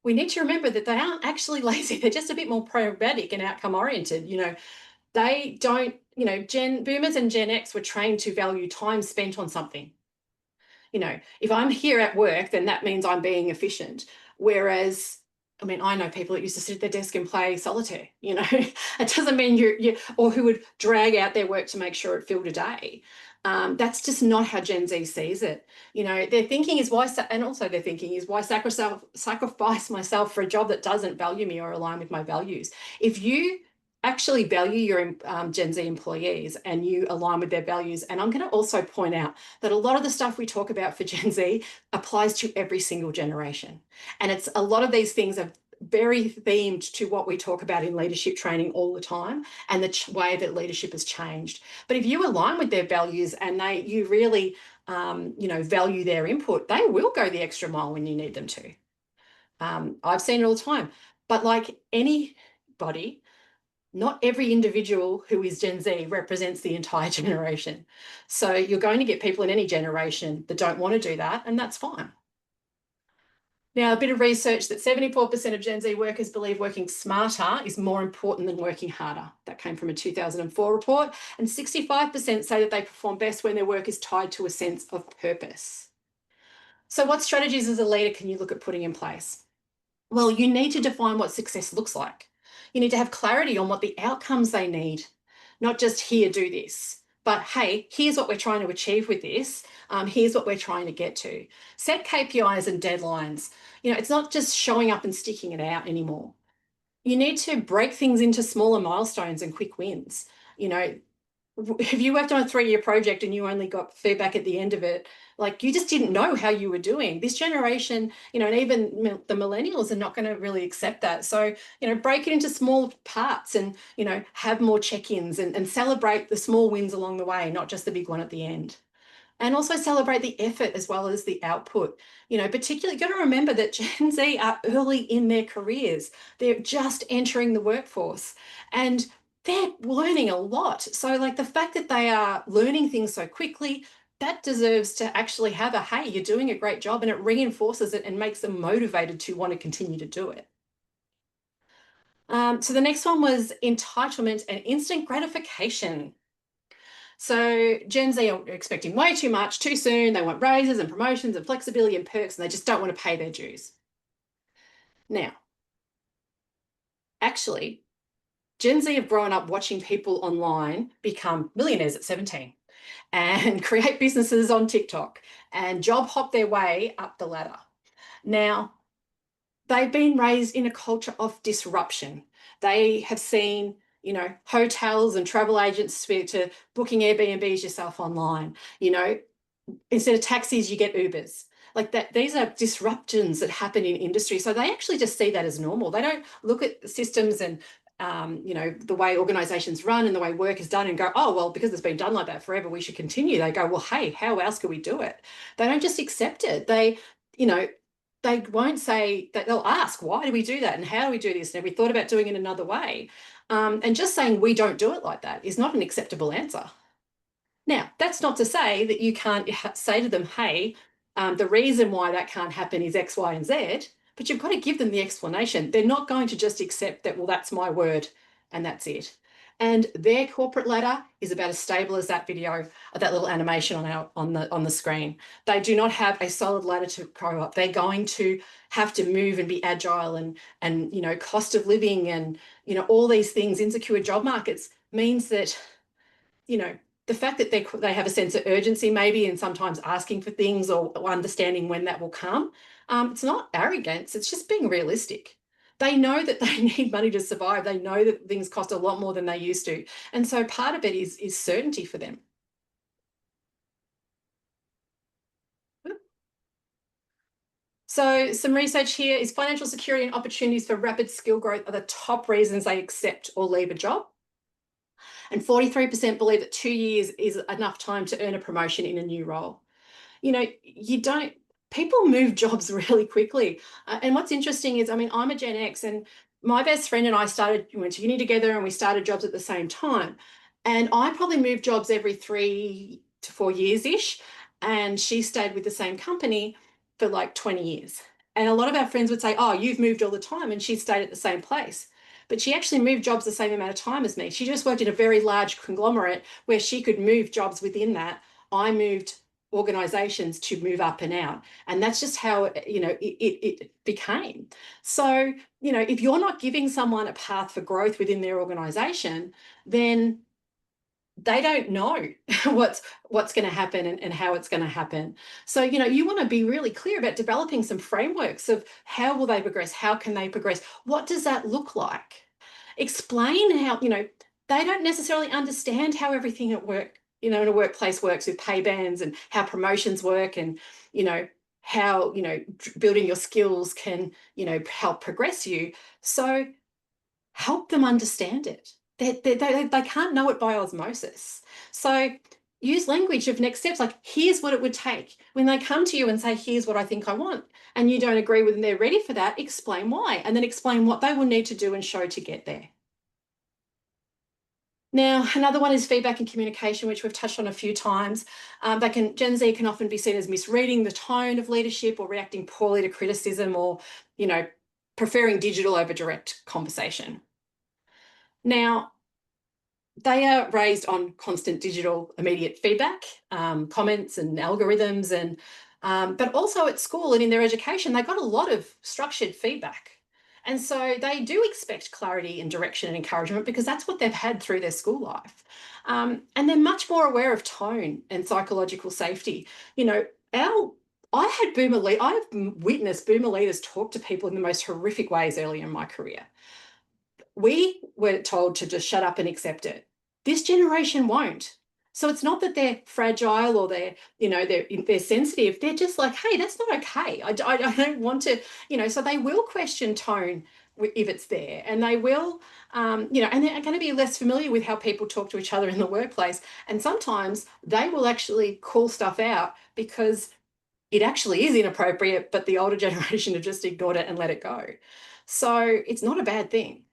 we need to remember that they aren't actually lazy. They're just a bit more pragmatic and outcome oriented. They don't, boomers and Gen X were trained to value time spent on something. If I'm here at work, then that means I'm being efficient. Whereas, I know people that used to sit at their desk and play solitaire, it doesn't mean you or who would drag out their work to make sure it filled a day. That's just not how Gen Z sees it. Their thinking is why sacrifice myself for a job that doesn't value me or align with my values. If you actually value your Gen Z employees and you align with their values, and I'm going to also point out that a lot of the stuff we talk about for Gen Z applies to every single generation. And it's a lot of these things are very themed to what we talk about in leadership training all the time, and the way that leadership has changed. But if you align with their values and you really, value their input, they will go the extra mile when you need them to. I've seen it all the time. But like anybody, not every individual who is Gen Z represents the entire generation. So you're going to get people in any generation that don't want to do that, and that's fine. Now, a bit of research that 74% of Gen Z workers believe working smarter is more important than working harder. That came from a 2004 report. And 65% say that they perform best when their work is tied to a sense of purpose. So what strategies as a leader can you look at putting in place? Well, you need to define what success looks like. You need to have clarity on what the outcomes they need, not just here, do this, but hey, here's what we're trying to achieve with this. Here's what we're trying to get to. Set KPIs and deadlines. It's not just showing up and sticking it out anymore. You need to break things into smaller milestones and quick wins. If you worked on a 3-year project and you only got feedback at the end of it, like you just didn't know how you were doing. This generation, and even the millennials are not going to really accept that. So, break it into small parts and, have more check-ins and celebrate the small wins along the way, not just the big one at the end. And also celebrate the effort as well as the output. Particularly, you've got to remember that Gen Z are early in their careers. They're just entering the workforce and they're learning a lot. So, like the fact that they are learning things so quickly, that deserves to actually have a, hey, you're doing a great job, and it reinforces it and makes them motivated to want to continue to do it. So the next one was entitlement and instant gratification. So Gen Z are expecting way too much too soon. They want raises and promotions and flexibility and perks, and they just don't want to pay their dues. Now, actually, Gen Z have grown up watching people online become millionaires at 17 and create businesses on TikTok and job hop their way up the ladder. Now, they've been raised in a culture of disruption. They have seen, hotels and travel agents to booking Airbnbs yourself online. Instead of taxis, you get Ubers. Like that, these are disruptions that happen in industry. So they actually just see that as normal. They don't look at systems and the way organizations run and the way work is done and go, oh, well, because it's been done like that forever, we should continue. They go, well, hey, how else could we do it? They don't just accept it. They won't say that. They'll ask, why do we do that? And how do we do this? And have we thought about doing it another way? And just saying we don't do it like that is not an acceptable answer. Now, that's not to say that you can't say to them, hey, the reason why that can't happen is X, Y, and Z, but you've got to give them the explanation. They're not going to just accept that, well, that's my word and that's it. And their corporate ladder is about as stable as that video, that little animation on the screen. They do not have a solid ladder to grow up. They're going to have to move and be agile and cost of living and all these things. Insecure job markets means that the fact that they have a sense of urgency maybe and sometimes asking for things or understanding when that will come, it's not arrogance, it's just being realistic. They know that they need money to survive. They know that things cost a lot more than they used to. And so part of it is certainty for them. So some research here is financial security and opportunities for rapid skill growth are the top reasons they accept or leave a job. And 43% believe that 2 years is enough time to earn a promotion in a new role. People move jobs really quickly. And what's interesting is, I'm a Gen X and my best friend and I went to uni together and we started jobs at the same time. And I probably moved jobs every 3 to 4 years-ish. And she stayed with the same company for like 20 years. And a lot of our friends would say, oh, you've moved all the time. And she stayed at the same place. But she actually moved jobs the same amount of time as me. She just worked in a very large conglomerate where she could move jobs within that. I moved organizations to move up and out. And that's just how, it became. So, if you're not giving someone a path for growth within their organization, then they don't know what's going to happen and how it's going to happen. So, you want to be really clear about developing some frameworks of how will they progress? How can they progress? What does that look like? Explain how, they don't necessarily understand how everything at work, in a workplace works with pay bands and how promotions work and, how, building your skills can, help progress you. So help them understand it. They can't know it by osmosis. So use language of next steps, like here's what it would take. When they come to you and say, here's what I think I want, and you don't agree with them, they're ready for that, explain why, and then explain what they will need to do and show to get there. Now, another one is feedback and communication, which we've touched on a few times. Gen Z can often be seen as misreading the tone of leadership or reacting poorly to criticism or, preferring digital over direct conversation. Now, they are raised on constant digital immediate feedback, comments and algorithms, and but also at school and in their education, they got a lot of structured feedback. And so they do expect clarity and direction and encouragement because that's what they've had through their school life. And they're much more aware of tone and psychological safety. You know, our I had boomer I've witnessed boomer leaders talk to people in the most horrific ways early in my career. We were told to just shut up and accept it. This generation won't. So it's not that they're fragile or they're sensitive. They're just like, hey, that's not okay. I don't want to, so they will question tone if it's there, and they will, and they're going to be less familiar with how people talk to each other in the workplace. And sometimes they will actually call stuff out because it actually is inappropriate, but the older generation have just ignored it and let it go. So it's not a bad thing.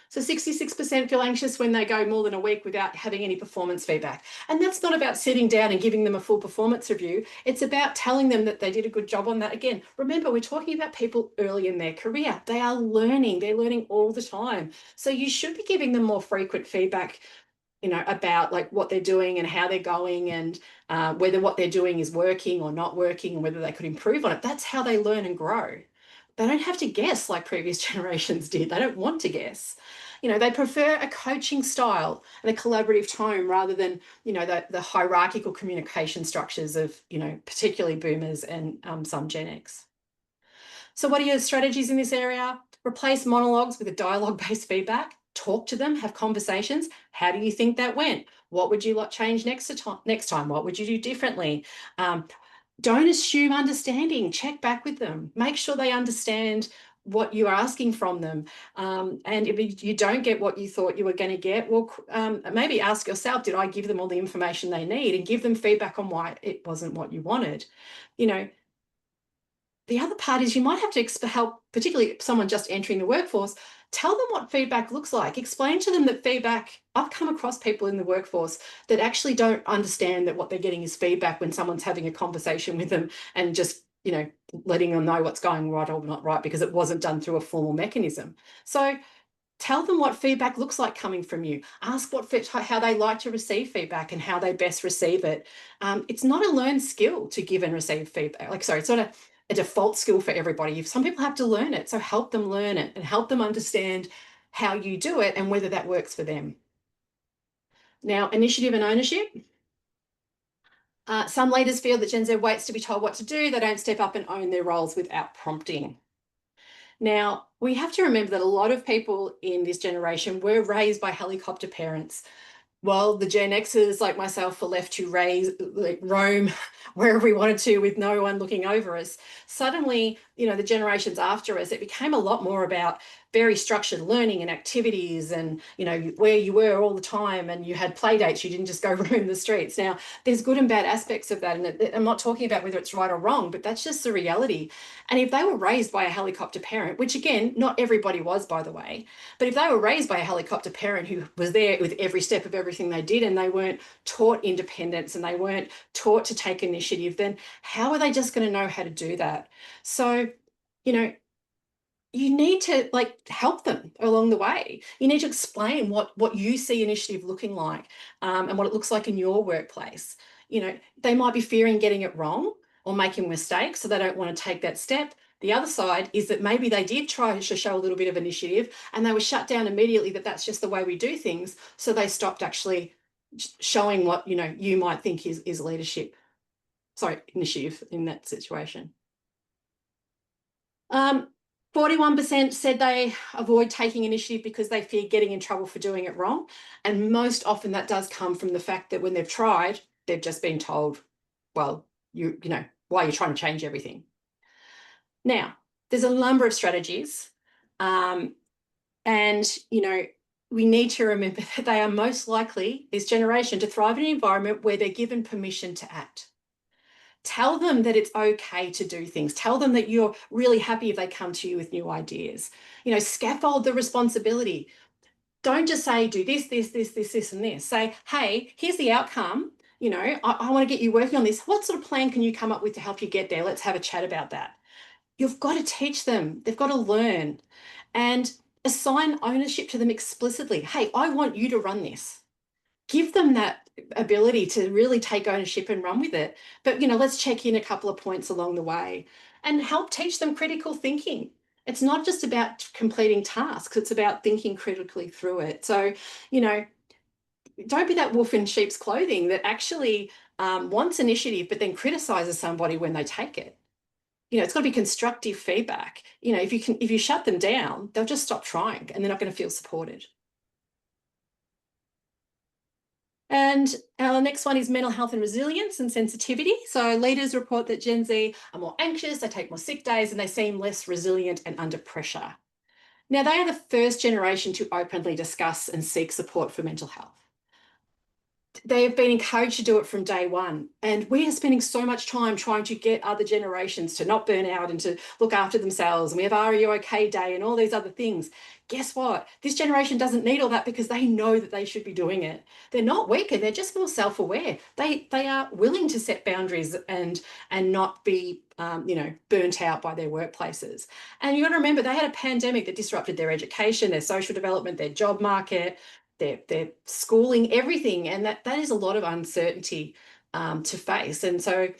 So 66% feel anxious when they go more than a week without having any performance feedback. And that's not about sitting down and giving them a full performance review. It's about telling them that they did a good job on that. Again, remember, we're talking about people early in their career. They are learning. They're learning all the time. So you should be giving them more frequent feedback, about like what they're doing and how they're going, and whether what they're doing is working or not working, and whether they could improve on it. That's how they learn and grow. They don't have to guess like previous generations did. They don't want to guess. They prefer a coaching style and a collaborative tone rather than, the hierarchical communication structures of, particularly boomers and some Gen X. So what are your strategies in this area? Replace monologues with a dialogue-based feedback. Talk to them, have conversations. How do you think that went? What would you like change next time? What would you do differently? Don't assume understanding. Check back with them. Make sure they understand what you're asking from them. And if you don't get what you thought you were going to get, well, maybe ask yourself, did I give them all the information they need? And give them feedback on why it wasn't what you wanted. The other part is you might have to help, particularly someone just entering the workforce, tell them what feedback looks like. Explain to them that feedback, I've come across people in the workforce that actually don't understand that what they're getting is feedback when someone's having a conversation with them and just, letting them know what's going right or not right because it wasn't done through a formal mechanism. So tell them what feedback looks like coming from you. Ask how they like to receive feedback and how they best receive it. It's not a learned skill to give and receive feedback. It's not a default skill for everybody. Some people have to learn it. So help them learn it and help them understand how you do it and whether that works for them. Now, initiative and ownership. Some leaders feel that Gen Z waits to be told what to do. They don't step up and own their roles without prompting. Now, we have to remember that a lot of people in this generation were raised by helicopter parents. Well, the Gen Xers like myself were left to roam wherever we wanted to with no one looking over us. Suddenly, the generations after us, it became a lot more about very structured learning and activities and, where you were all the time and you had play dates. You didn't just go roam the streets. Now, there's good and bad aspects of that. And I'm not talking about whether it's right or wrong, but that's just the reality. And if they were raised by a helicopter parent, which again, not everybody was, by the way, but if they were raised by a helicopter parent who was there with every step of everything they did and they weren't taught independence and they weren't taught to take initiative, then how are they just going to know how to do that? So, you need to help them along the way. You need to explain what you see initiative looking like, and what it looks like in your workplace. They might be fearing getting it wrong or making mistakes, so they don't want to take that step. The other side is that maybe they did try to show a little bit of initiative and they were shut down immediately that that's just the way we do things. So they stopped actually showing what, you might think is leadership, initiative in that situation. 41% said they avoid taking initiative because they fear getting in trouble for doing it wrong. And most often that does come from the fact that when they've tried, they've just been told, well, why are you trying to change everything? Now, there's a number of strategies. And, we need to remember that they are most likely, this generation, to thrive in an environment where they're given permission to act. Tell them that it's okay to do things. Tell them that you're really happy if they come to you with new ideas. Scaffold the responsibility. Don't just say, do this, and this. Say, hey, here's the outcome. I want to get you working on this. What sort of plan can you come up with to help you get there? Let's have a chat about that. You've got to teach them. They've got to learn. And assign ownership to them explicitly. Hey, I want you to run this. Give them that ability to really take ownership and run with it. But, let's check in a couple of points along the way and help teach them critical thinking. It's not just about completing tasks, it's about thinking critically through it. So, you know, don't be that wolf in sheep's clothing that actually wants initiative but then criticizes somebody when they take it. It's got to be constructive feedback. If you shut them down, they'll just stop trying and they're not going to feel supported. And our next one is mental health and resilience and sensitivity. So leaders report that Gen Z are more anxious, they take more sick days, and they seem less resilient and under pressure. Now, they are the first generation to openly discuss and seek support for mental health. They have been encouraged to do it from day one. And we are spending so much time trying to get other generations to not burn out and to look after themselves. And we have Are You OK Day and all these other things. Guess what? This generation doesn't need all that because they know that they should be doing it. They're not weaker, they're just more self-aware. They are willing to set boundaries and not be burnt out by their workplaces. And you got to remember, they had a pandemic that disrupted their education, their social development, their job market, their schooling, everything. And that is a lot of uncertainty to face. And so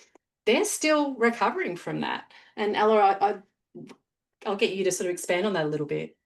they're still recovering from that. And Ella, I'll get you to sort of expand on that a little bit.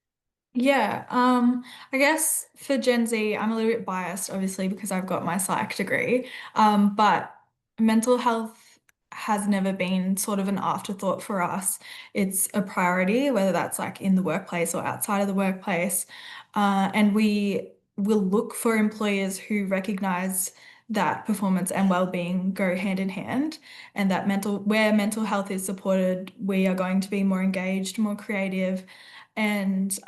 Yeah, I guess for Gen Z, I'm a little bit biased, obviously, because I've got my psych degree. But mental health has never been sort of an afterthought for us. It's a priority, whether that's like in the workplace or outside of the workplace. And we will look for employers who recognize that performance and well-being go hand in hand, and that where mental health is supported, we are going to be more engaged, more creative and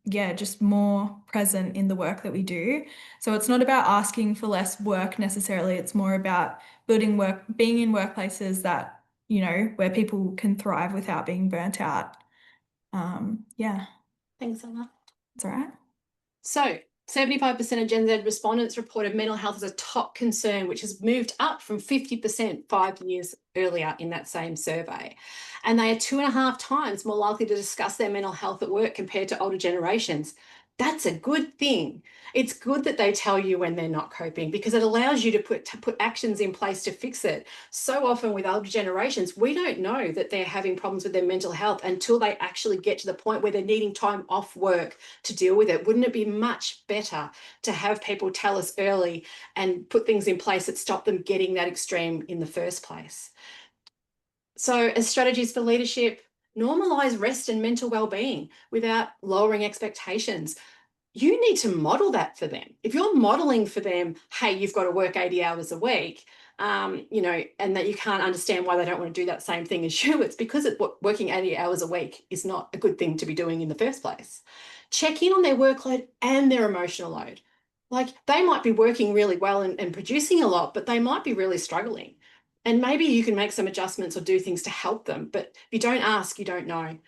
yeah, just more present in the work that we do. So it's not about asking for less work necessarily. It's more about being in workplaces that, where people can thrive without being burnt out. Yeah, Thanks, Ella. that's all right. So 75% of Gen Z respondents reported mental health as a top concern, which has moved up from 50% 5 years earlier in that same survey. And they are 2.5 times more likely to discuss their mental health at work compared to older generations. That's a good thing. It's good that they tell you when they're not coping because it allows you to put actions in place to fix it. So often with older generations, we don't know that they're having problems with their mental health until they actually get to the point where they're needing time off work to deal with it. Wouldn't it be much better to have people tell us early and put things in place that stop them getting that extreme in the first place? So, as strategies for leadership, normalize rest and mental well-being without lowering expectations. You need to model that for them. If you're modeling for them, hey, you've got to work 80 hours a week, and that you can't understand why they don't want to do that same thing as you, it's because working 80 hours a week is not a good thing to be doing in the first place. Check in on their workload and their emotional load. Like they might be working really well and producing a lot, but they might be really struggling. And maybe you can make some adjustments or do things to help them. But if you don't ask, you don't know.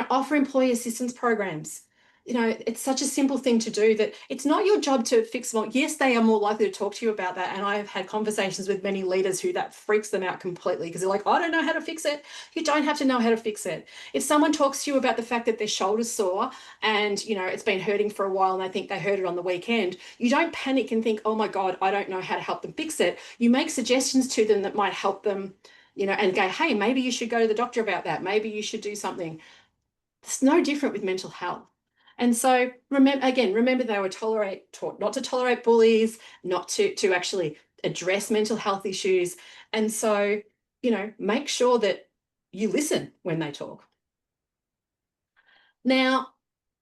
Offer employee assistance programs. It's such a simple thing to do that it's not your job to fix them. Yes, they are more likely to talk to you about that. And I've had conversations with many leaders who that freaks them out completely because they're like, I don't know how to fix it. You don't have to know how to fix it. If someone talks to you about the fact that their shoulder's sore and, it's been hurting for a while and they think they heard it on the weekend, you don't panic and think, oh my God, I don't know how to help them fix it. You make suggestions to them that might help them, and go, hey, maybe you should go to the doctor about that. Maybe you should do something. It's no different with mental health. And so remember they were taught not to tolerate bullies, not to actually address mental health issues. And so, make sure that you listen when they talk. Now,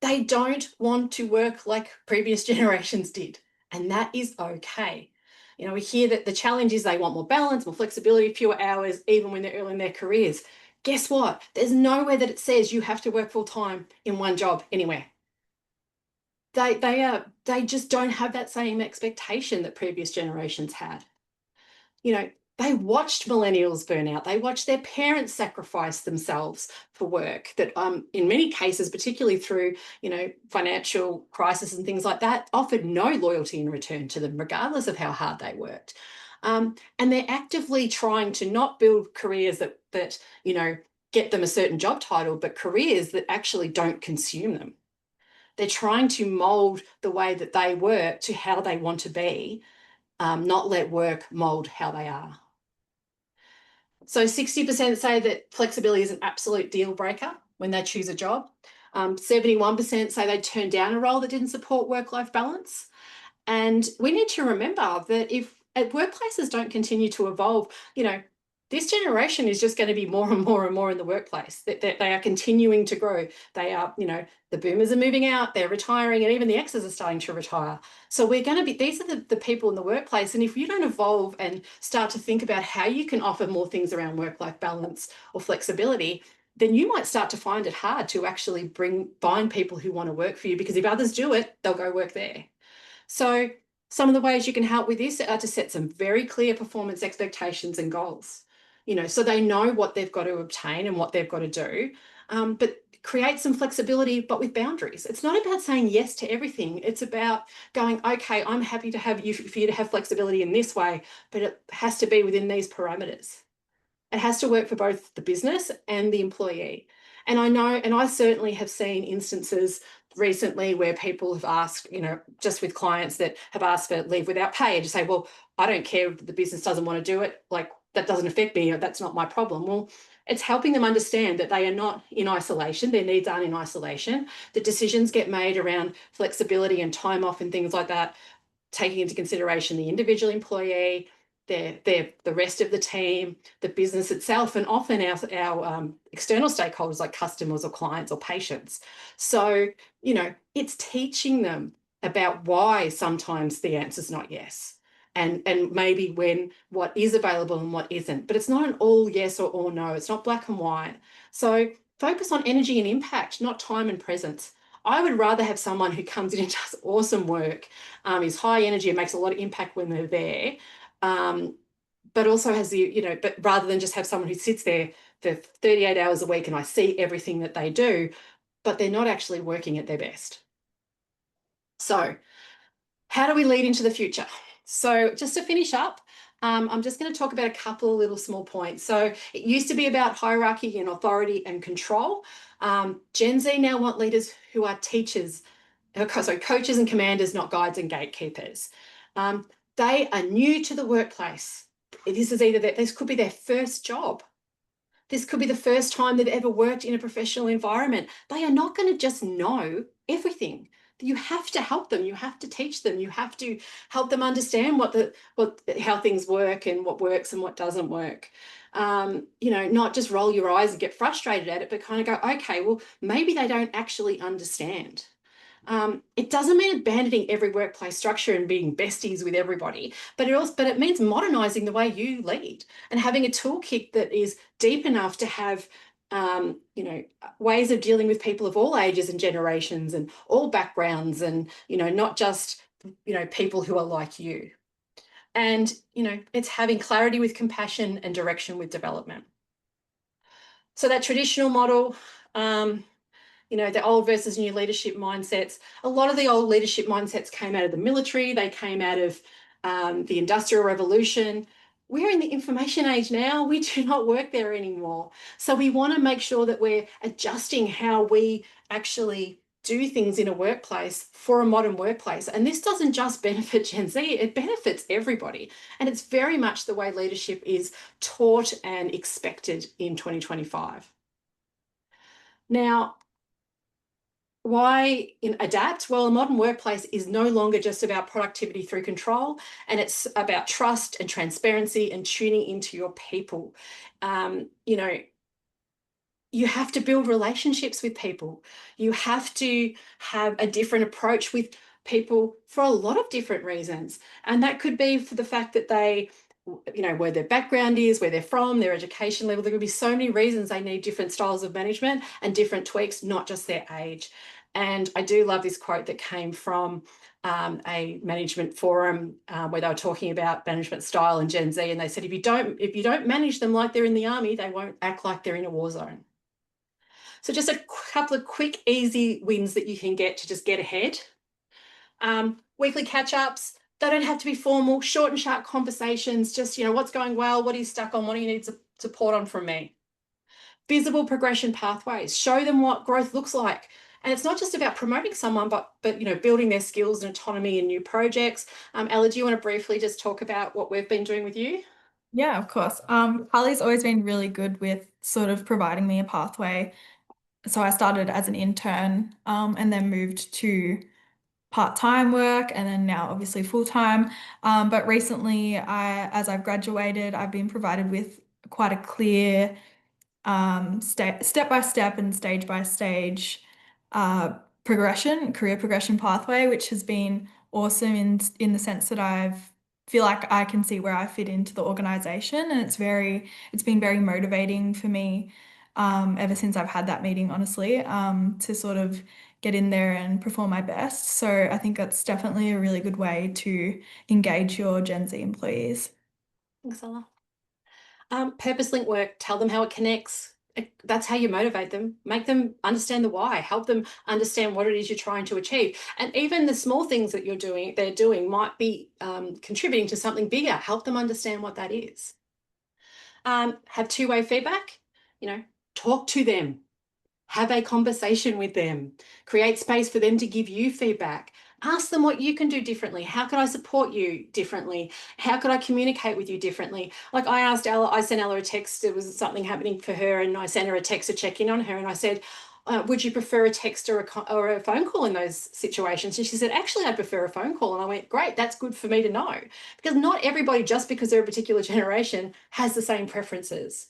they don't want to work like previous generations did, and that is okay. We hear that the challenge is they want more balance, more flexibility, fewer hours, even when they're early in their careers. Guess what? There's nowhere that it says you have to work full time in one job anywhere. They just don't have that same expectation that previous generations had. You know, they watched millennials burn out. They watched their parents sacrifice themselves for work that in many cases, particularly through, financial crisis and things like that, offered no loyalty in return to them, regardless of how hard they worked. And they're actively trying to not build careers that get them a certain job title, but careers that actually don't consume them. They're trying to mold the way that they work to how they want to be, not let work mold how they are. So 60% say that flexibility is an absolute deal breaker. when they choose a job. 71% say they'd turn down a role that didn't support work-life balance. And we need to remember that if workplaces don't continue to evolve, this generation is just going to be more and more and more in the workplace. That they are continuing to grow. They are, the boomers are moving out, they're retiring, and even the X's are starting to retire. So we're going to be, these are the people in the workplace. And if you don't evolve and start to think about how you can offer more things around work-life balance or flexibility, then you might start to find it hard to actually find people who want to work for you, because if others do it, they'll go work there. So some of the ways you can help with this are to set some very clear performance expectations and goals, so they know what they've got to obtain and what they've got to do. But create some flexibility, but with boundaries. It's not about saying yes to everything. It's about going, okay, I'm happy to have you for you to have flexibility in this way, but it has to be within these parameters. It has to work for both the business and the employee. And I know, and I certainly have seen instances recently where people have asked, just with clients that have asked for leave without pay, and to say, well, I don't care if the business doesn't want to do it. Like, that doesn't affect me. That's not my problem. Well, it's helping them understand that they are not in isolation. Their needs aren't in isolation. The decisions get made around flexibility and time off and things like that, taking into consideration the individual employee, the rest of the team, the business itself, and often our external stakeholders like customers or clients or patients. So, it's teaching them about why sometimes the answer is not yes. And maybe when what is available and what isn't. But it's not an all yes or all no. It's not black and white. So focus on energy and impact, not time and presence. I would rather have someone who comes in and does awesome work, is high energy and makes a lot of impact when they're there, but also has but rather than just have someone who sits there for 38 hours a week and I see everything that they do, but they're not actually working at their best. So how do we lead into the future? So just to finish up, I'm just going to talk about a couple of little small points. So it used to be about hierarchy and authority and control. Gen Z now want leaders who are teachers, so coaches and commanders, not guides and gatekeepers. They are new to the workplace. This could be their first job. This could be the first time they've ever worked in a professional environment. They are not going to just know everything. You have to help them. You have to teach them. You have to help them understand how things work and what works and what doesn't work. Not just roll your eyes and get frustrated at it, but kind of go, okay, well, maybe they don't actually understand. It doesn't mean abandoning every workplace structure and being besties with everybody, but it means modernizing the way you lead and having a toolkit that is deep enough to have ways of dealing with people of all ages and generations and all backgrounds, and not just people who are like you. And it's having clarity with compassion and direction with development. So that traditional model, the old versus new leadership mindsets. A lot of the old leadership mindsets came out of the military. They came out of the Industrial Revolution. We're in the information age now. We do not work there anymore. So we want to make sure that we're adjusting how we actually do things in a workplace for a modern workplace. And this doesn't just benefit Gen Z, it benefits everybody. And it's very much the way leadership is taught and expected in 2025. Now, why adapt? Well, a modern workplace is no longer just about productivity through control, and it's about trust and transparency and tuning into your people. You have to build relationships with people. You have to have a different approach with people for a lot of different reasons. And that could be for the fact that they, where their background is, where they're from, their education level. There could be so many reasons they need different styles of management and different tweaks, not just their age. And I do love this quote that came from a management forum where they were talking about management style and Gen Z, and they said, if you don't manage them like they're in the army, they won't act like they're in a war zone. So just a couple of quick, easy wins that you can get to just get ahead. Weekly catch-ups. They don't have to be formal, short and sharp conversations. Just, what's going well? What are you stuck on? What do you need support on from me? Visible progression pathways. Show them what growth looks like. And it's not just about promoting someone, but building their skills and autonomy in new projects. Ella, do you want to briefly just talk about what we've been doing with you? Yeah, of course. Carly's always been really good with sort of providing me a pathway So I started as an intern, and then moved to part-time work and then now obviously full-time. But recently, as I've graduated, I've been provided with quite a clear step by step and stage by stage career progression pathway, which has been awesome in the sense that I've feel like I can see where I fit into the organization, and it's been very motivating for me ever since I've had that meeting, honestly, to sort of get in there and perform my best. So I think that's definitely a really good way to engage your Gen Z employees. Thanks, Ella. Purpose link work, tell them how it connects. That's how you motivate them. Make them understand the why. Help them understand what it is you're trying to achieve. And even the small things that they're doing might be contributing to something bigger. Help them understand what that is. Have two-way feedback. You know, talk to them. Have a conversation with them. Create space for them to give you feedback. Ask them what you can do differently. How can I support you differently? How could I communicate with you differently? Like I sent Ella a text. There was something happening for her, and I sent her a text to check in on her. And I said, would you prefer a text or a phone call in those situations? And she said, actually, I'd prefer a phone call. And I went, great, that's good for me to know. Because not everybody, just because they're a particular generation, has the same preferences.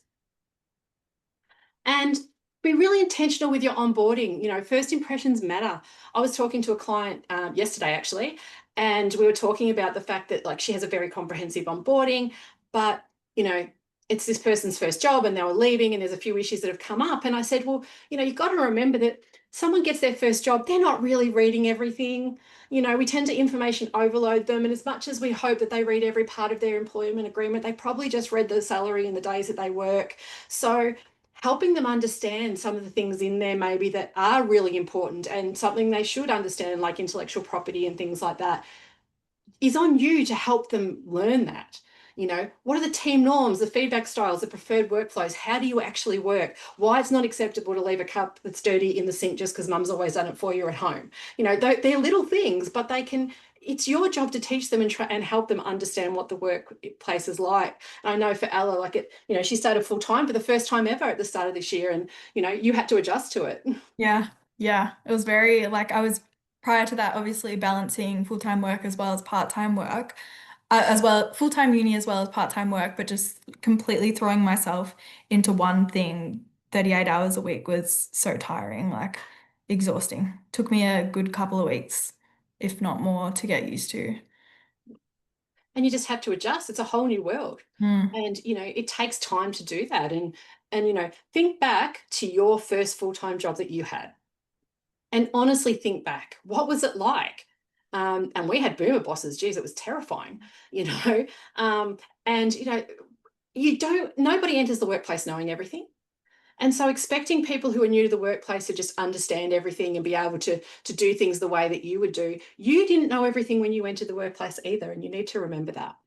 And be really intentional with your onboarding. You know, first impressions matter. I was talking to a client yesterday, actually, and we were talking about the fact that like she has a very comprehensive onboarding, but you know, it's this person's first job and they were leaving and there's a few issues that have come up. And I said, well, you know, you've got to remember that someone gets their first job, they're not really reading everything. You know, we tend to information overload them. And as much as we hope that they read every part of their employment agreement, they probably just read the salary and the days that they work. So helping them understand some of the things in there maybe that are really important and something they should understand, like intellectual property and things like that, is on you to help them learn that. You know, what are the team norms, the feedback styles, the preferred workflows? How do you actually work? Why it's not acceptable to leave a cup that's dirty in the sink just because mum's always done it for you at home. You know, they're little things, but it's your job to teach them and help them understand what the workplace is like. And I know for Ella, like you know, she started full time for the first time ever at the start of this year, and you know, you had to adjust to it. Yeah, yeah. It was very like I was prior to that, obviously balancing full-time work as well as part-time work, as well full-time uni as well as part-time work, but just completely throwing myself into one thing 38 hours a week was so tiring, like exhausting. Took me a good couple of weeks, if not more, to get used to. And you just have to adjust. It's a whole new world. Mm. And you know, it takes time to do that. And you know, think back to your first full-time job that you had. And honestly think back. What was it like? And we had boomer bosses. Geez, it was terrifying, you know. Um, and you know, nobody enters the workplace knowing everything. And so expecting people who are new to the workplace to just understand everything and be able to do things the way that you would do, you didn't know everything when you entered the workplace either. And you need to remember that.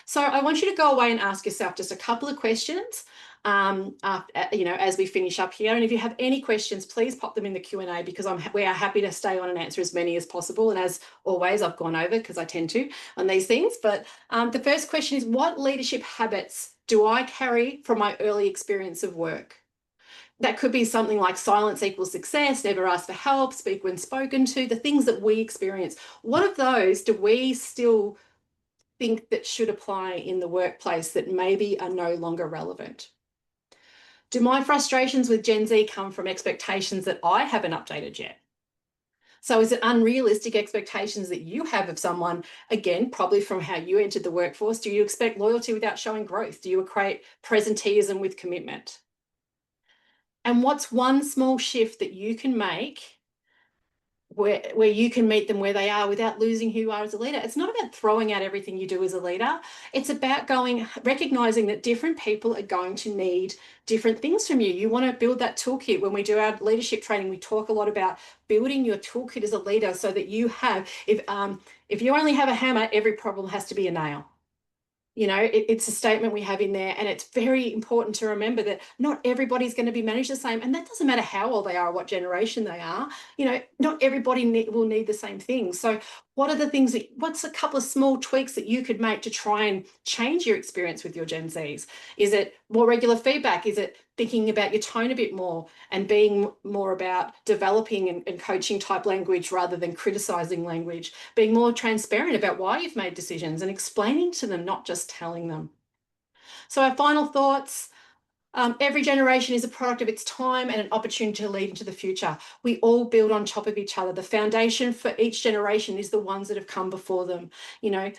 So I want you to go away and ask yourself just a couple of questions, you know, as we finish up here. And if you have any questions, please pop them in the Q&A because we are happy to stay on and answer as many as possible. And as always, I've gone over because I tend to on these things. But the first question is, what leadership habits do I carry from my early experience of work? That could be something like silence equals success, never ask for help, speak when spoken to, the things that we experience. What of those do we still think that should apply in the workplace that maybe are no longer relevant? Do my frustrations with Gen Z come from expectations that I haven't updated yet? So is it unrealistic expectations that you have of someone, again, probably from how you entered the workforce? Do you expect loyalty without showing growth? Do you equate presenteeism with commitment? And what's one small shift that you can make where you can meet them where they are without losing who you are as a leader? It's not about throwing out everything you do as a leader. It's about recognizing that different people are going to need different things from you. You want to build that toolkit. When we do our leadership training, we talk a lot about building your toolkit as a leader so that you have, if you only have a hammer, every problem has to be a nail. You know, it's a statement we have in there, and it's very important to remember that not everybody's going to be managed the same. And that doesn't matter how old they are, what generation they are. You know, not everybody will need the same things. So what are the things what's a couple of small tweaks that you could make to try and change your experience with your Gen Zs? Is it more regular feedback? Is it thinking about your tone a bit more and being more about developing and coaching type language rather than criticizing language, being more transparent about why you've made decisions and explaining to them, not just telling them. So our final thoughts. Every generation is a product of its time and an opportunity to lead into the future. We all build on top of each other. The foundation for each generation is the ones that have come before them. You know,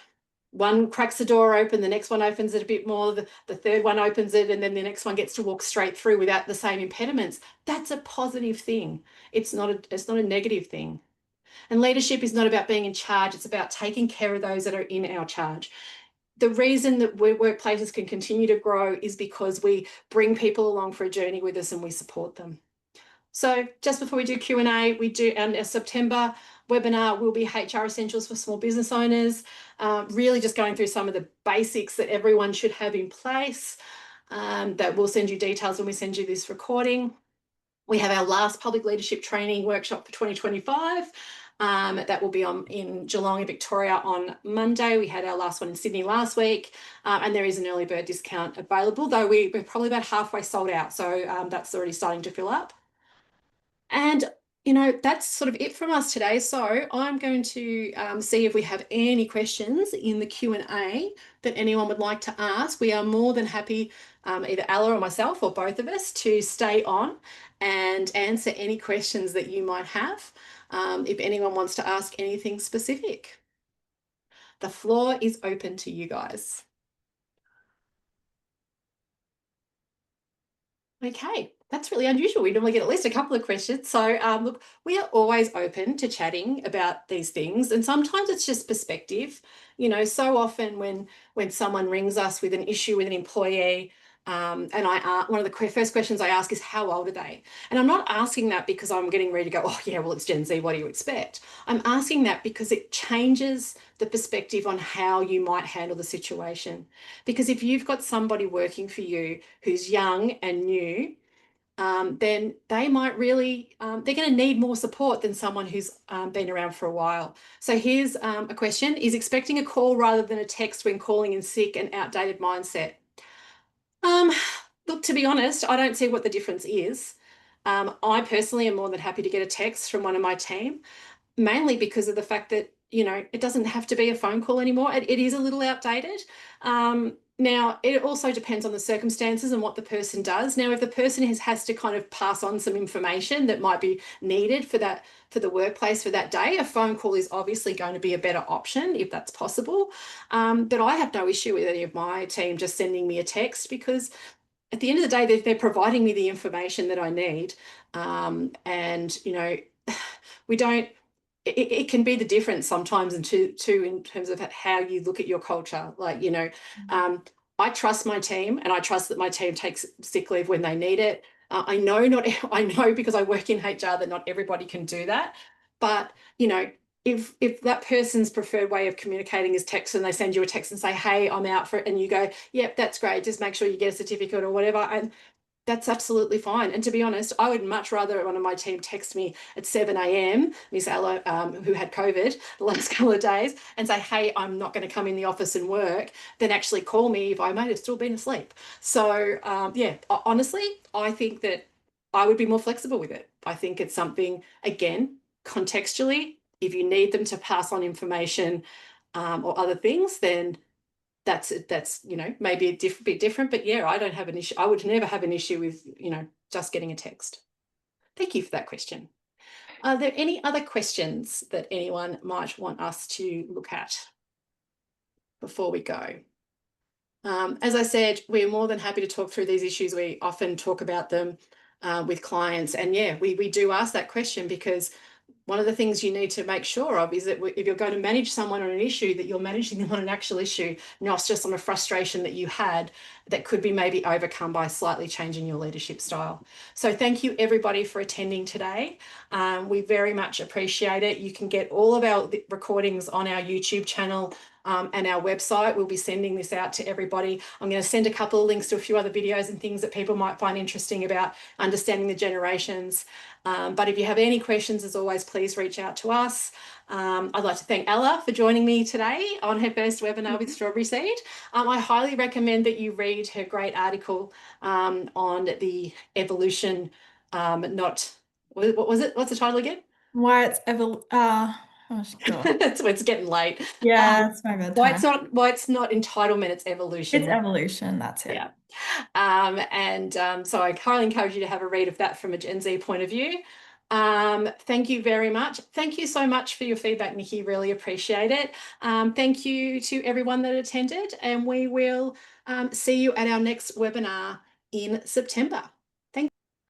one cracks the door open, the next one opens it a bit more, the third one opens it, and then the next one gets to walk straight through without the same impediments. That's a positive thing. It's not a negative thing. And leadership is not about being in charge, it's about taking care of those that are in our charge. The reason that workplaces can continue to grow is because we bring people along for a journey with us and we support them. So just before we do Q&A, we do our September webinar will be HR Essentials for Small Business Owners, really just going through some of the basics that everyone should have in place, that we'll send you details when we send you this recording. We have our last public leadership training workshop for 2025. That will be in Geelong in Victoria on Monday. We had our last one in Sydney last week, and there is an early bird discount available, though we're probably about halfway sold out. So that's already starting to fill up. And, you know, that's sort of it from us today. So I'm going to see if we have any questions in the Q&A that anyone would like to ask. We are more than happy, either Ella or myself or both of us, to stay on and answer any questions that you might have, if anyone wants to ask anything specific. The floor is open to you guys. Okay, that's really unusual. We normally get at least a couple of questions. So look, we are always open to chatting about these things, and sometimes it's just perspective. You know, so often when someone rings us with an issue with an employee, and one of the first questions I ask is, how old are they? And I'm not asking that because I'm getting ready to go, oh yeah, well, it's Gen Z, what do you expect? I'm asking that because it changes the perspective on how you might handle the situation. Because if you've got somebody working for you who's young and new, then they might really, they're going to need more support than someone who's been around for a while. So here's a question. Is expecting a call rather than a text when calling in sick an outdated mindset? Look, to be honest, I don't see what the difference is. I personally am more than happy to get a text from one of my team, mainly because of the fact that, you know, it doesn't have to be a phone call anymore. It is a little outdated. Now, it also depends on the circumstances and what the person does. Now, if the person has to kind of pass on some information that might be needed for the workplace for that day, a phone call is obviously going to be a better option if that's possible. But I have no issue with any of my team just sending me a text, because at the end of the day, they're providing me the information that I need. And, you know, we don't, it can be the difference sometimes in terms of how you look at your culture. Like, you know, I trust my team, and I trust that my team takes sick leave when they need it. I know I know because I work in HR that not everybody can do that. But, you know, if that person's preferred way of communicating is text, and they send you a text and say, hey, I'm out for it, and you go, yep, that's great, just make sure you get a certificate or whatever, and that's absolutely fine. And to be honest, I would much rather one of my team text me at 7 a.m., Miss Ella, who had COVID the last couple of days, and say, hey, I'm not going to come in the office and work, than actually call me if I might have still been asleep. So yeah, honestly, I think that I would be more flexible with it. I think it's something, again, contextually, if you need them to pass on information or other things, then that's you know, maybe a bit different. But yeah, I don't have an issue. I would never have an issue with, you know, just getting a text. Thank you for that question. Are there any other questions that anyone might want us to look at before we go? As I said, we're more than happy to talk through these issues. We often talk about them with clients, and yeah, we do ask that question, because one of the things you need to make sure of is that if you're going to manage someone on an issue, that you're managing them on an actual issue, not just on a frustration that you had that could be maybe overcome by slightly changing your leadership style. So thank you everybody for attending today. We very much appreciate it. You can get all of our recordings on our YouTube channel and our website. We'll be sending this out to everybody. I'm going to send a couple of links to a few other videos and things that people might find interesting about understanding the generations. But if you have any questions, as always, please reach out to us. I'd like to thank Ella for joining me today on her first webinar with Strawberry Seed. I highly recommend that you read her great article on the evolution, not, what was it? What's the title again? Why it's oh God. It's getting late. Yeah, it's my bedtime. Why it's not entitlement, it's It's evolution. evolution, that's it. Yeah. So I highly encourage you to have a read of that from a Gen Z point of view. Thank you very much. Thank you so much for your feedback, Nikki. Really appreciate it. Thank you to everyone that attended, and we will see you at our next webinar in September.